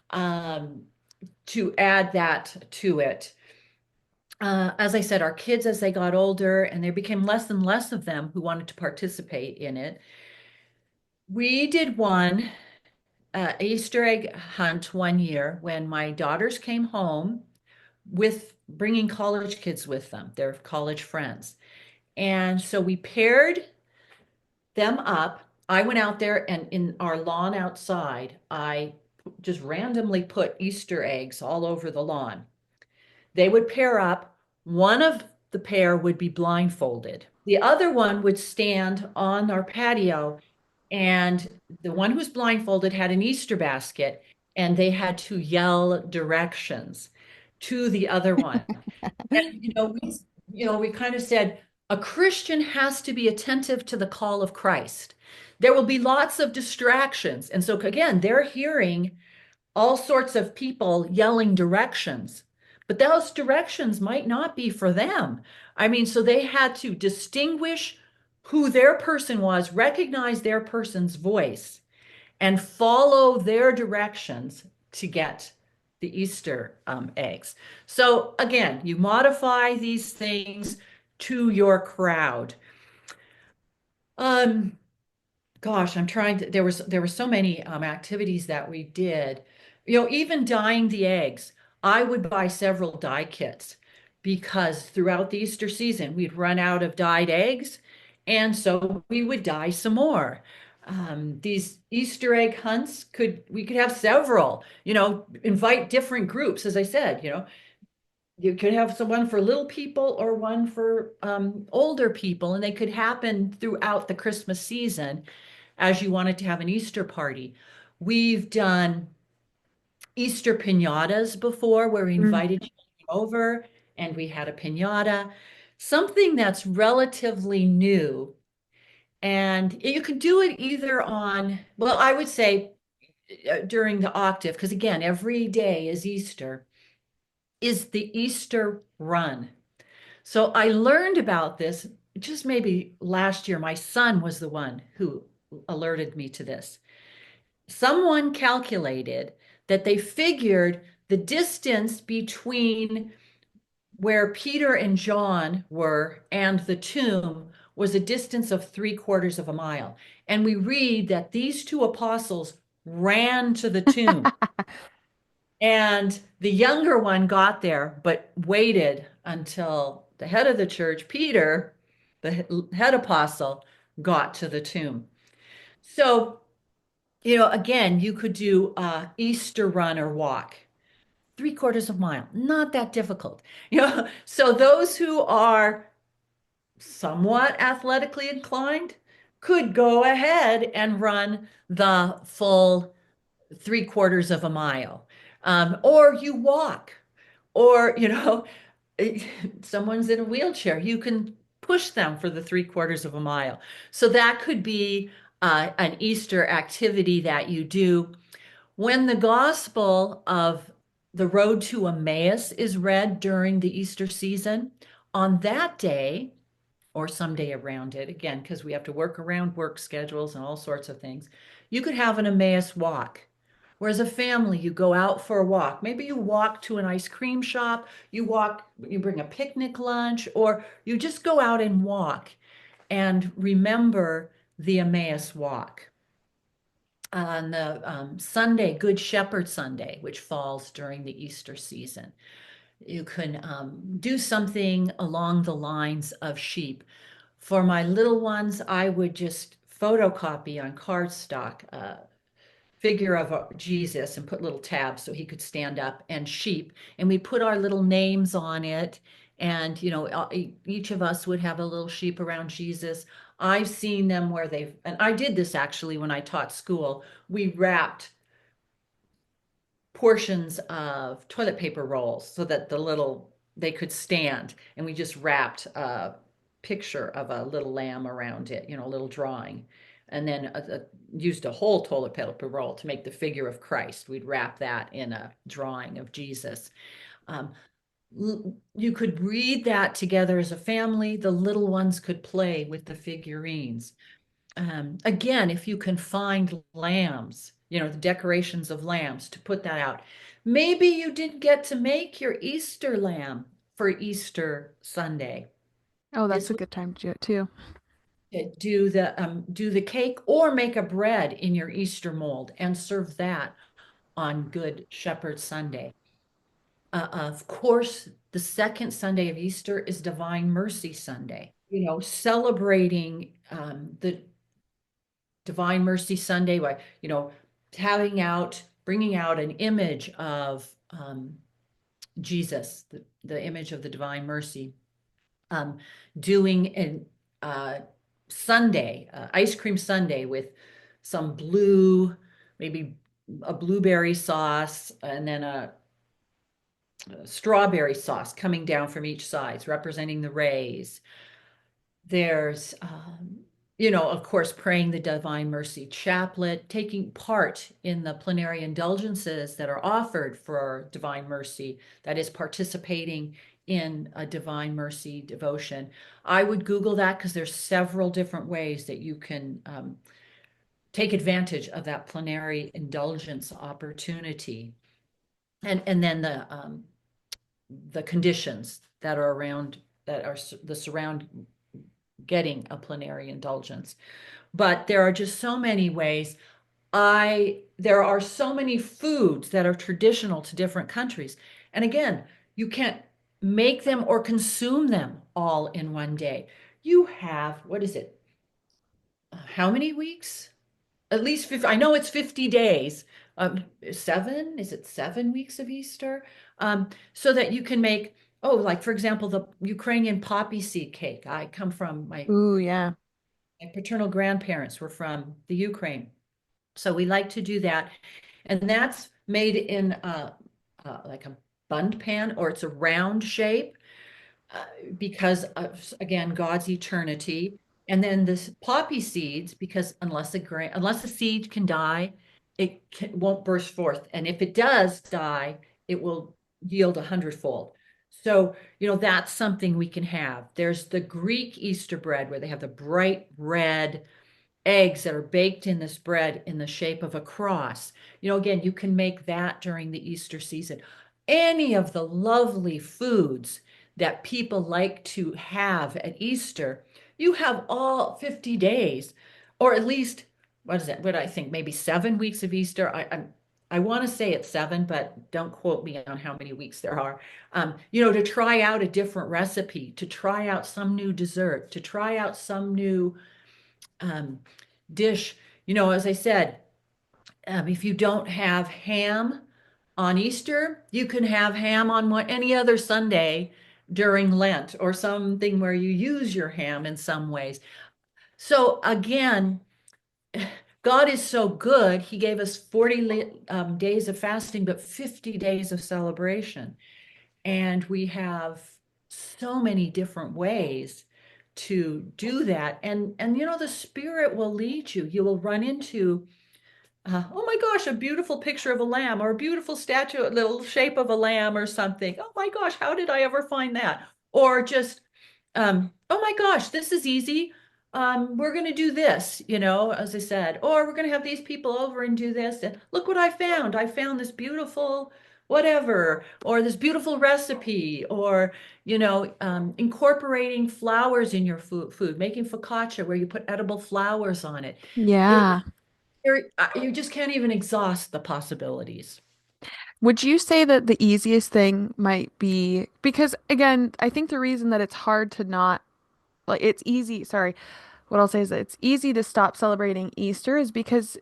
um, to add that to it. As I said, our kids, as they got older and there became less and less of them who wanted to participate in it, we did one Easter egg hunt one year when my daughters came home with bringing college kids with them, their college friends. And so we paired them up. I went out there and in our lawn outside, I just randomly put Easter eggs all over the lawn. They would pair up. One of the pair would be blindfolded. The other one would stand on our patio, and the one who was blindfolded had an Easter basket, and they had to yell directions to the other one. And we kind of said a Christian has to be attentive to the call of Christ. There will be lots of distractions. And so again, they're hearing all sorts of people yelling directions, but those directions might not be for them. I mean, so they had to distinguish who their person was, recognize their person's voice, and follow their directions to get the Easter eggs. So again, you modify these things to your crowd. Um, Gosh, I'm trying to, there were so many activities that we did. Even dyeing the eggs. I would buy several dye kits because throughout the Easter season, we'd run out of dyed eggs, and so we would dye some more. These Easter egg hunts we could have several, invite different groups. As I said, you could have one for little people or one for older people, and they could happen throughout the Christmas season as you wanted to have an Easter party. We've done Easter piñatas before where we Mm. invited children over and we had a piñata, something that's relatively new. And you could do it either well, I would say during the octave, because again, every day is Easter. is the Easter run. So I learned about this just maybe last year. My son was the one who alerted me to this. Someone calculated that they figured the distance between where Peter and John were and the tomb was a distance of 3/4 of a mile. And we read that these two apostles ran to the tomb, and the younger one got there, but waited until the head of the church, Peter, the head apostle, got to the tomb. So, again, you could do a Easter run or walk, 3/4 of a mile, not that difficult. So those who are somewhat athletically inclined could go ahead and run the full 3/4 of a mile. Or you walk, or, someone's in a wheelchair, you can push them for the 3/4 of a mile. So that could be an Easter activity that you do. When the Gospel of the Road to Emmaus is read during the Easter season, on that day, or someday around it, again, because we have to work around work schedules and all sorts of things, you could have an Emmaus walk. Whereas a family, you go out for a walk. Maybe you walk to an ice cream shop, you bring a picnic lunch, or you just go out and walk and remember the Emmaus walk. On the Sunday, Good Shepherd Sunday, which falls during the Easter season, you can do something along the lines of sheep. For my little ones, I would just photocopy on cardstock a figure of Jesus and put little tabs so he could stand up, and sheep. And we put our little names on it. And, each of us would have a little sheep around Jesus. I've seen them where and I did this actually when I taught school. We wrapped portions of toilet paper rolls so that they could stand, and we just wrapped a picture of a little lamb around it, a little drawing, and then used a whole toilet paper roll to make the figure of Christ. We'd wrap that in a drawing of Jesus. um, you could read that together as a family. The little ones could play with the figurines. Again, if you can find lambs, the decorations of lambs, to put that out. Maybe you didn't get to make your Easter lamb for Easter Sunday. Oh, that's This a week, good time to do it too. do the cake, or make a bread in your Easter mold and serve that on Good Shepherd Sunday. Of course, the second Sunday of Easter is Divine Mercy Sunday. Celebrating the Divine Mercy Sunday by, bringing out an image of Jesus, the image of the Divine Mercy, um, doing an Sunday, ice cream sundae with some maybe a blueberry sauce, and then a strawberry sauce coming down from each side, representing the rays. There's, of course, praying the Divine Mercy Chaplet, taking part in the plenary indulgences that are offered for Divine Mercy, that is, participating in a Divine Mercy devotion. I would Google that, because there's several different ways that you can take advantage of that plenary indulgence opportunity. And then the conditions that are around, that are the surround getting a plenary indulgence. But there are just so many ways. There are so many foods that are traditional to different countries. And again, you can't make them or consume them all in one day. You have, what is it? How many weeks? At least 50, I know it's 50 days. Is it 7 weeks of Easter? So that you can make, oh, like for example, the Ukrainian poppy seed cake. I come from Ooh, yeah. my paternal grandparents were from the Ukraine. So we like to do that. And that's made in like a bun pan, or it's a round shape, because of, again, God's eternity. And then this poppy seeds, because unless a seed can die, won't burst forth. And if it does die, it will yield 100-fold. So, that's something we can have. There's the Greek Easter bread where they have the bright red eggs that are baked in this bread in the shape of a cross. Again, you can make that during the Easter season. Any of the lovely foods that people like to have at Easter, you have all 50 days, or at least, what is it? What I think, maybe 7 weeks of Easter. I want to say it's seven, but don't quote me on how many weeks there are. To try out a different recipe, to try out some new dessert, to try out some new um, dish. As I said, if you don't have ham on Easter, you can have ham on any other Sunday during Lent or something where you use your ham in some ways. So again, God is so good. He gave us 40 days of fasting, but 50 days of celebration. And we have so many different ways to do that. And the Spirit will lead you. You will run into oh my gosh, a beautiful picture of a lamb or a beautiful statue, a little shape of a lamb or something. Oh my gosh, how did I ever find that? Or just, oh my gosh, this is easy. We're going to do this, as I said, or we're going to have these people over and do this. And look what I found. I found this beautiful whatever, or this beautiful recipe, or, incorporating flowers in your food, making focaccia where you put edible flowers on it. Yeah. You just can't even exhaust the possibilities. Would you say that the easiest thing might be because again, I think the reason that it's hard to not like it's easy, sorry, what I'll say is that it's easy to stop celebrating Easter is because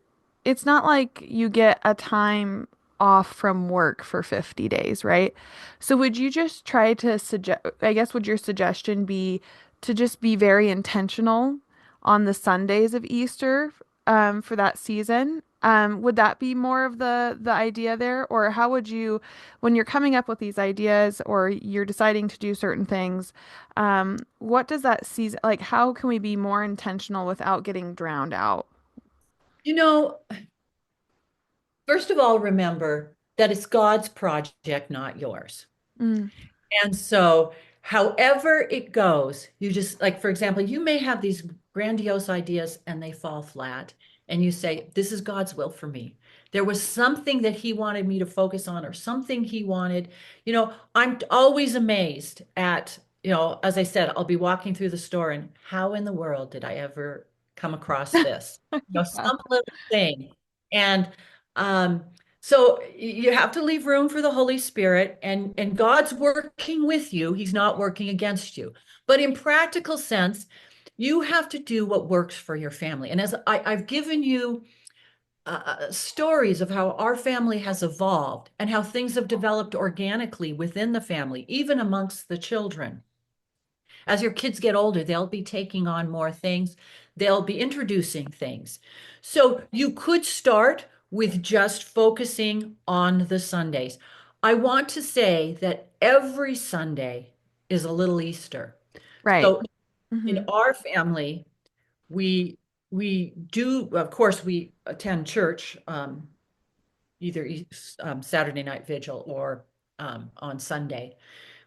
it's not like you get a time off from work for 50 days, right? So would you just try to suggest, I guess, would your suggestion be to just be very intentional on the Sundays of Easter for that season? Would that be more of the idea there? Or how would you, when you're coming up with these ideas or you're deciding to do certain things, what does that season like? How can we be more intentional without getting drowned out? You know, First of all, remember that it's God's project, not yours. Mm, And so, however it goes, you just like, for example, you may have these grandiose ideas and they fall flat, and you say, this is God's will for me. There was something that He wanted me to focus on, or something He wanted. I'm always amazed at, as I said, I'll be walking through the store, and how in the world did I ever come across this? yeah. Some little thing. And, um, so you have to leave room for the Holy Spirit, and God's working with you. He's not working against you. But in practical sense, you have to do what works for your family. And as I've given you stories of how our family has evolved and how things have developed organically within the family, even amongst the children. As your kids get older, they'll be taking on more things. They'll be introducing things. So you could start with just focusing on the Sundays. I want to say that every Sunday is a little Easter. Right. So in Hmm. our family, we we do, of course, we attend church either Saturday night vigil or on Sunday.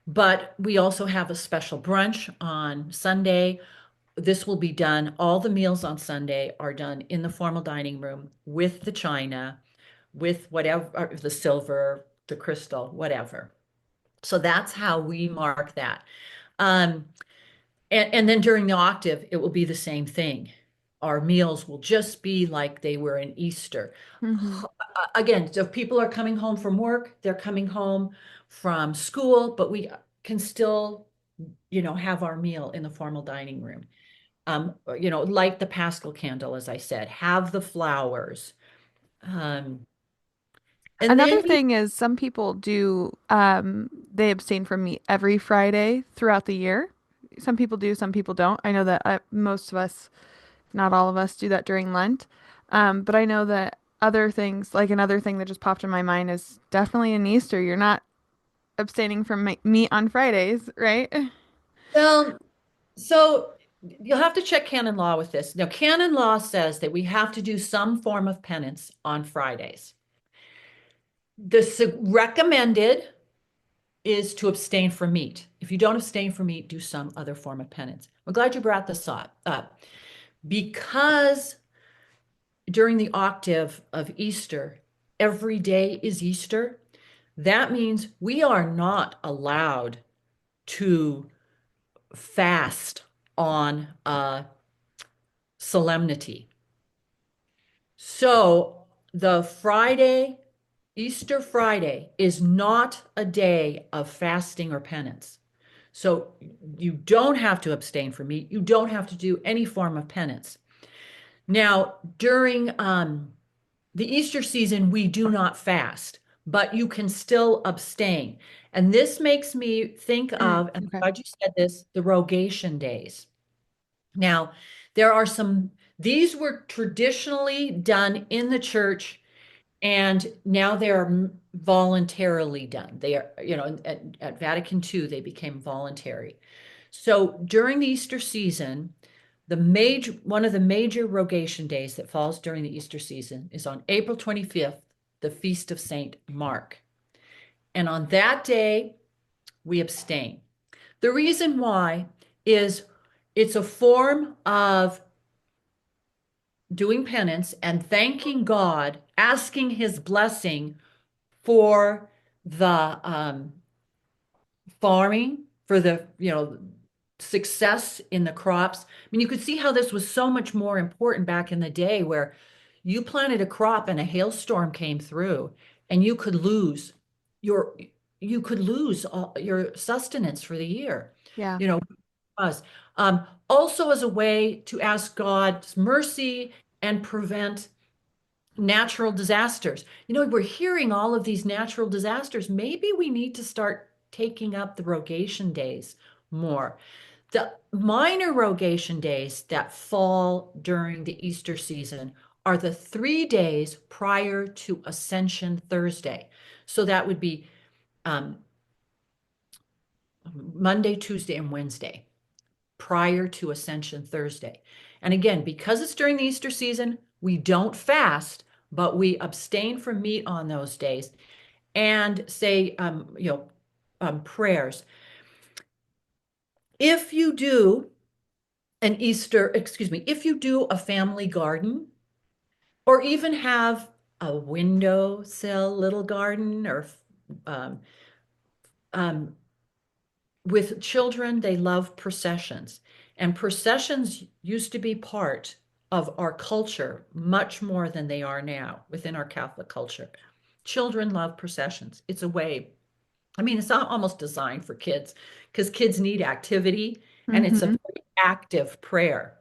But we also have a special brunch on Sunday. This will be done, all the meals on Sunday are done in the formal dining room with the china, with whatever, the silver, the crystal, whatever. So that's how we mark that. Um, and then during the octave, it will be the same thing. Our meals will just be like they were in Easter. Hmm. Again, so if people are coming home from work, they're coming home from school, but we can still, have our meal in the formal dining room. Light the Pascal candle, as I said, have the flowers. Um, and Another then thing is some people do they abstain from meat every Friday throughout the year. Some people do, some people don't. I know that most of us, not all of us, do that during Lent. But I know that other things, like another thing that just popped in my mind is definitely in Easter, you're not abstaining from meat on Fridays, right? well, so you'll have to check canon law with this. Now, canon law says that we have to do some form of penance on Fridays. This recommended, is to abstain from meat. If you don't abstain from meat, do some other form of penance. I'm glad you brought this up because during the octave of Easter, every day is Easter. That means we are not allowed to fast on a solemnity. So the Friday, Easter Friday, is not a day of fasting or penance. So you don't have to abstain from meat. You don't have to do any form of penance. Now, during the Easter season, we do not fast, but you can still abstain. And this makes me think Mm, of, and I'm okay. glad you said this, the rogation days. Now, there are some, these were traditionally done in the church, and now they're voluntarily done. They are, at Vatican II, they became voluntary. So during the Easter season, one of the major rogation days that falls during the Easter season is on April 25th, the feast of Saint Mark. And on that day, we abstain. The reason why is it's a form of doing penance and thanking God, asking his blessing for the farming, for the, success in the crops. I mean, you could see how this was so much more important back in the day where you planted a crop and a hailstorm came through and your you could lose all your sustenance for the year. Yeah. You know, us. Also as a way to ask God's mercy and prevent natural disasters. We're hearing all of these natural disasters. Maybe we need to start taking up the rogation days more. The minor rogation days that fall during the Easter season are the 3 days prior to Ascension Thursday. So that would be um, Monday, Tuesday, and Wednesday prior to Ascension Thursday. And again, because it's during the Easter season, we don't fast, but we abstain from meat on those days and say, prayers. If you do if you do a family garden or even have a windowsill little garden or um, um, with children, they love processions. And processions used to be part of our culture much more than they are now within our Catholic culture. Children love processions. It's a way, I mean, it's almost designed for kids because kids need activity and it's a Mm-hmm. very active prayer.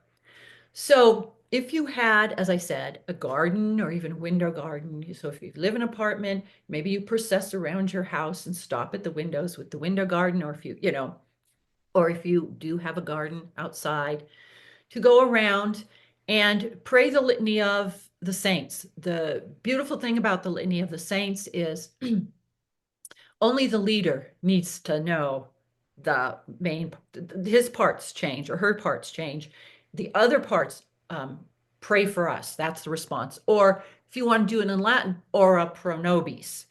So if you had, as I said, a garden or even window garden, so if you live in an apartment, maybe you process around your house and stop at the windows with the window garden, or if or if you do have a garden outside, to go around and pray the litany of the saints. The beautiful thing about the litany of the saints is only the leader needs to know the main, his parts change or her parts change. The other parts pray for us. That's the response. Or if you want to do it in Latin, ora pro nobis.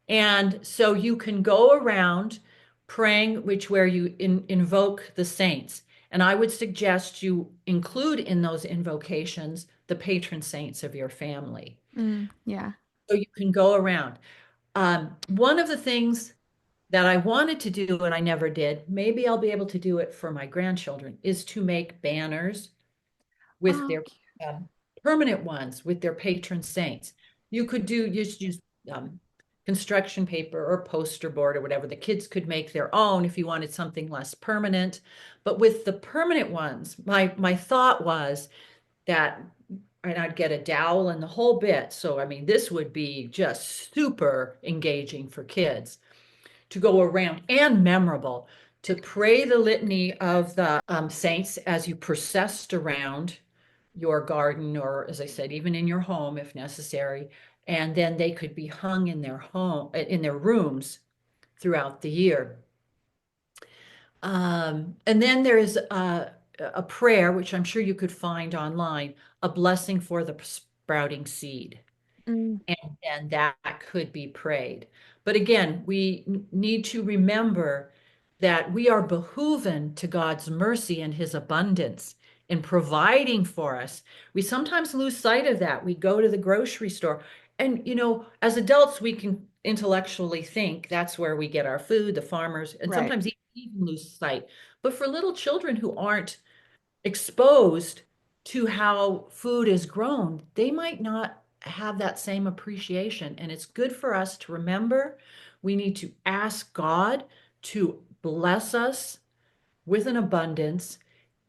And so you can go around praying, where you invoke the saints. And I would suggest you include in those invocations the patron saints of your family. Mm, yeah. So you can go around. One of the things that I wanted to do and I never did, maybe I'll be able to do it for my grandchildren, is to make banners with Oh, their permanent ones with their patron saints. You could just use um, construction paper or poster board or whatever. The kids could make their own if you wanted something less permanent. But with the permanent ones, my thought was that, and I'd get a dowel and the whole bit. So I mean, this would be just super engaging for kids to go around and memorable to pray the litany of the saints as you processed around your garden, or as I said, even in your home if necessary. And then they could be hung in their home, in their rooms throughout the year. And then there's a prayer, which I'm sure you could find online, a blessing for the sprouting seed. mm, And that could be prayed. But again, we need to remember that we are behooven to God's mercy and his abundance in providing for us. We sometimes lose sight of that. We go to the grocery store, and as adults, we can intellectually think that's where we get our food, the farmers, and Right. sometimes even lose sight. But for little children who aren't exposed to how food is grown, they might not have that same appreciation. And it's good for us to remember we need to ask God to bless us with an abundance,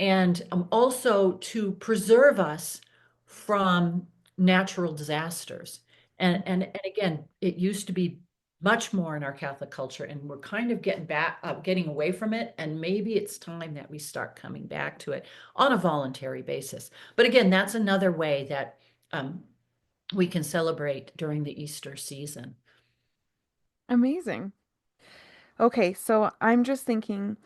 and also to preserve us from natural disasters. And again, it used to be much more in our Catholic culture, and we're kind of getting away from it. And maybe it's time that we start coming back to it on a voluntary basis. But again, that's another way that um, we can celebrate during the Easter season. Amazing. Okay, so I'm just thinking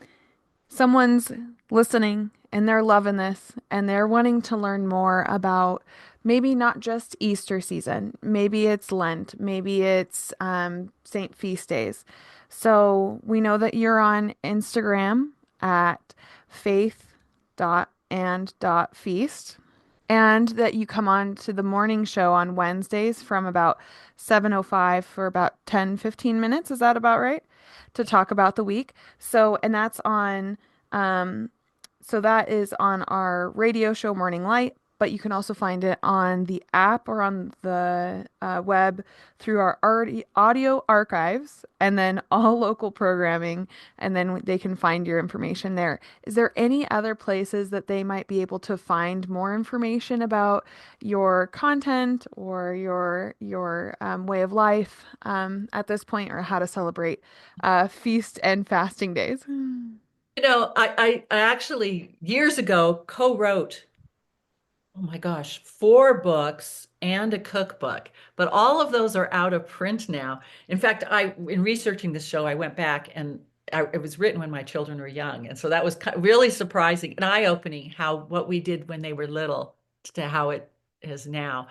someone's listening and they're loving this and they're wanting to learn more about maybe not just Easter season, maybe it's Lent, maybe it's Saint Feast days. So we know that you're on Instagram at faith.and.feast and that you come on to the morning show on Wednesdays from about 7:05 for about 10-15 minutes. Is that about right? To talk about the week. So, and that's on, um, so that is on our radio show Morning Light, but you can also find it on the app or on the web through our audio archives and then all local programming, and then they can find your information there. Is there any other places that they might be able to find more information about your content or your way of life at this point, or how to celebrate feast and fasting days? I actually years ago co-wrote, oh my gosh, 4 books and a cookbook, but all of those are out of print now. In fact, in researching this show, I went back and it was written when my children were young. And so that was really surprising and eye-opening how what we did when they were little to how it is now.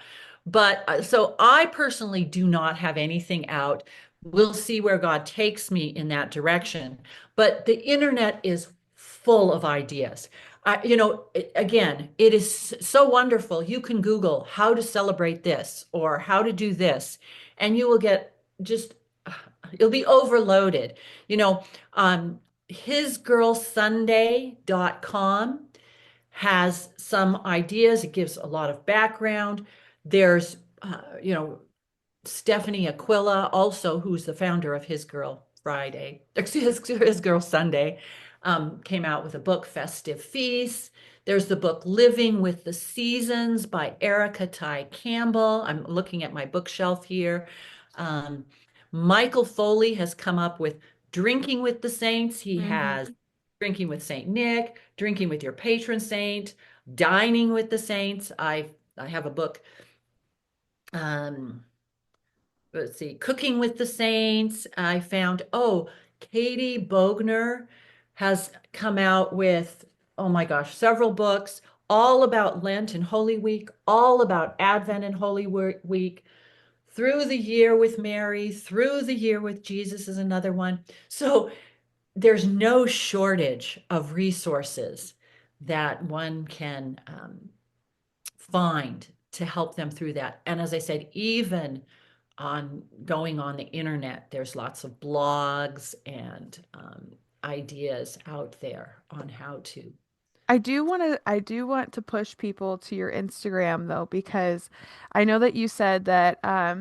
But so I personally do not have anything out. We'll see where God takes me in that direction. But the internet is full of ideas. Again, it is so wonderful. You can Google how to celebrate this or how to do this, and you will get just, you'll be overloaded. You know, hisgirlsunday.com has some ideas. It gives a lot of background. There's, Stephanie Aquila, also, who's the founder of His Girl Friday, His Girl Sunday, came out with a book, Festive Feasts. There's the book Living with the Seasons by Erica Ty Campbell. I'm looking at my bookshelf here. Um, Michael Foley has come up with Drinking with the Saints. He has Hmm. Drinking with Saint Nick, Drinking with Your Patron Saint, Dining with the Saints. I have a book. Um, let's see, Cooking with the Saints. I found, Katie Bogner has come out with, oh my gosh, several books, all about Lent and Holy Week, all about Advent and Holy Week, Through the Year with Mary, Through the Year with Jesus is another one. So there's no shortage of resources that one can find to help them through that. And as I said, even on going on the internet, there's lots of blogs and ideas out there on how to. I do want to push people to your Instagram though, because I know that you said that I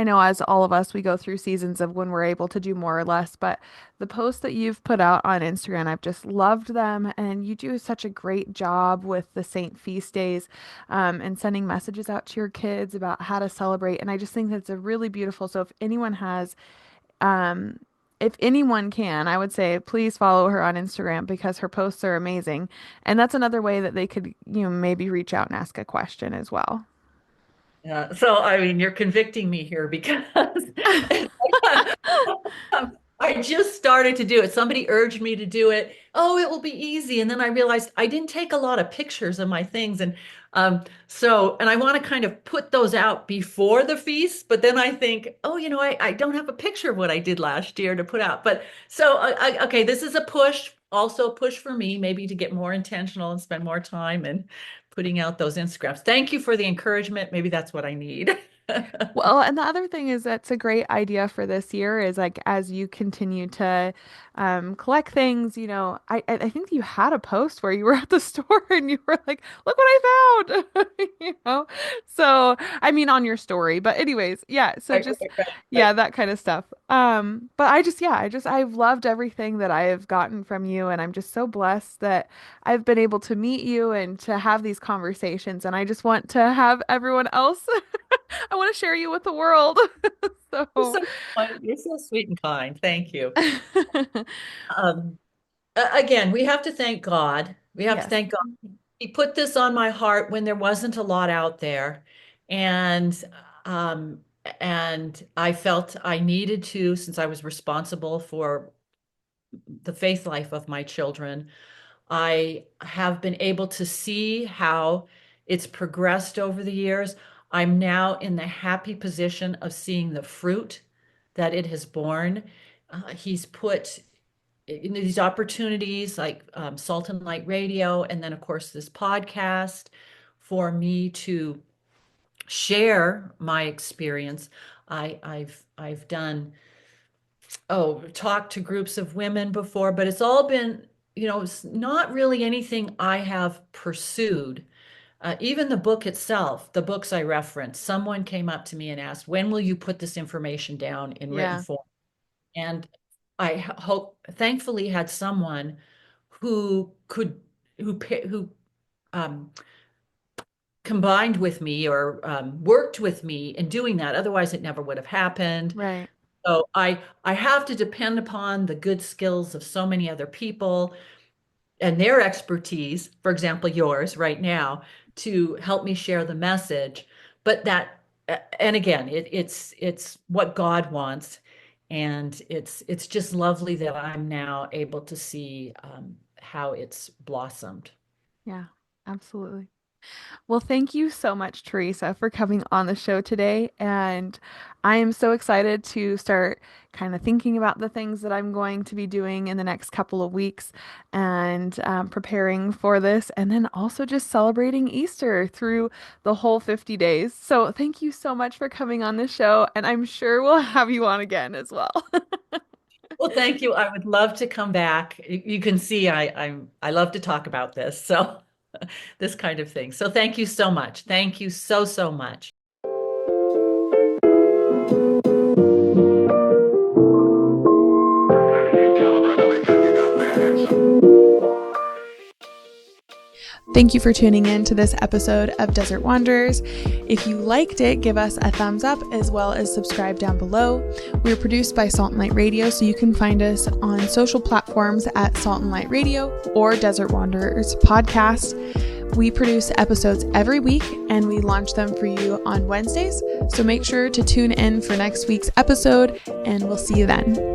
know as all of us we go through seasons of when we're able to do more or less, but the posts that you've put out on Instagram, I've just loved them, and you do such a great job with the Saint Feast days and sending messages out to your kids about how to celebrate, and I just think that's a really beautiful. So if anyone has um, if anyone can, I would say please follow her on Instagram because her posts are amazing. And that's another way that they could, maybe reach out and ask a question as well. So, I mean, you're convicting me here because I just started to do it. Somebody urged me to do it. Oh, it will be easy. And then I realized I didn't take a lot of pictures of my things. And And I want to kind of put those out before the feast, but then I think, oh, I don't have a picture of what I did last year to put out. But so, okay, this is a push, also a push for me, maybe to get more intentional and spend more time and putting out those Instagrams. Thank you for the encouragement. Maybe that's what I need. Well, and the other thing is that's a great idea for this year is like as you continue to collect things, I think you had a post where you were at the store and you were like, look what I found, So, I mean, on your story, but anyways, yeah. So Right, just, right, right, yeah, right. that kind of stuff. But I've loved everything that I have gotten from you, and I'm just so blessed that I've been able to meet you and to have these conversations, and I just want to have everyone else. I want to share you with the world. You're So, so, you're so sweet and kind. Thank you. Um, Again, we have to thank God. We have to yes. thank God. He put this on my heart when there wasn't a lot out there. And um, and I felt I needed to, since I was responsible for the faith life of my children, I have been able to see how it's progressed over the years. I'm now in the happy position of seeing the fruit that it has borne. He's put these opportunities like Salt and Light Radio, and then, of course, this podcast for me to share my experience. I've done talked to groups of women before, but it's all been, it's not really anything I have pursued. Even the book itself, the books I referenced, someone came up to me and asked, "When will you put this information down in written Yeah. form?" And thankfully, had someone who could, who um, combined with me or worked with me in doing that. Otherwise, it never would have happened. Right. So I have to depend upon the good skills of so many other people and their expertise, for example, yours right now, to help me share the message. But and again, it's what God wants, and it's just lovely that I'm now able to see how it's blossomed. Yeah. Absolutely. Well, thank you so much, Teresa, for coming on the show today. And I am so excited to start kind of thinking about the things that I'm going to be doing in the next couple of weeks and preparing for this, and then also just celebrating Easter through the whole 50 days. So, thank you so much for coming on the show. And I'm sure we'll have you on again as well. Well, thank you. I would love to come back. You can see I love to talk about this. So this kind of thing. So thank you so much. Thank you so, so much. Thank you for tuning in to this episode of Desert Wanderers. If you liked it, give us a thumbs up as well as subscribe down below. We're produced by Salt and Light Radio, so you can find us on social platforms at Salt and Light Radio or Desert Wanderers Podcast. We produce episodes every week and we launch them for you on Wednesdays. So make sure to tune in for next week's episode and we'll see you then.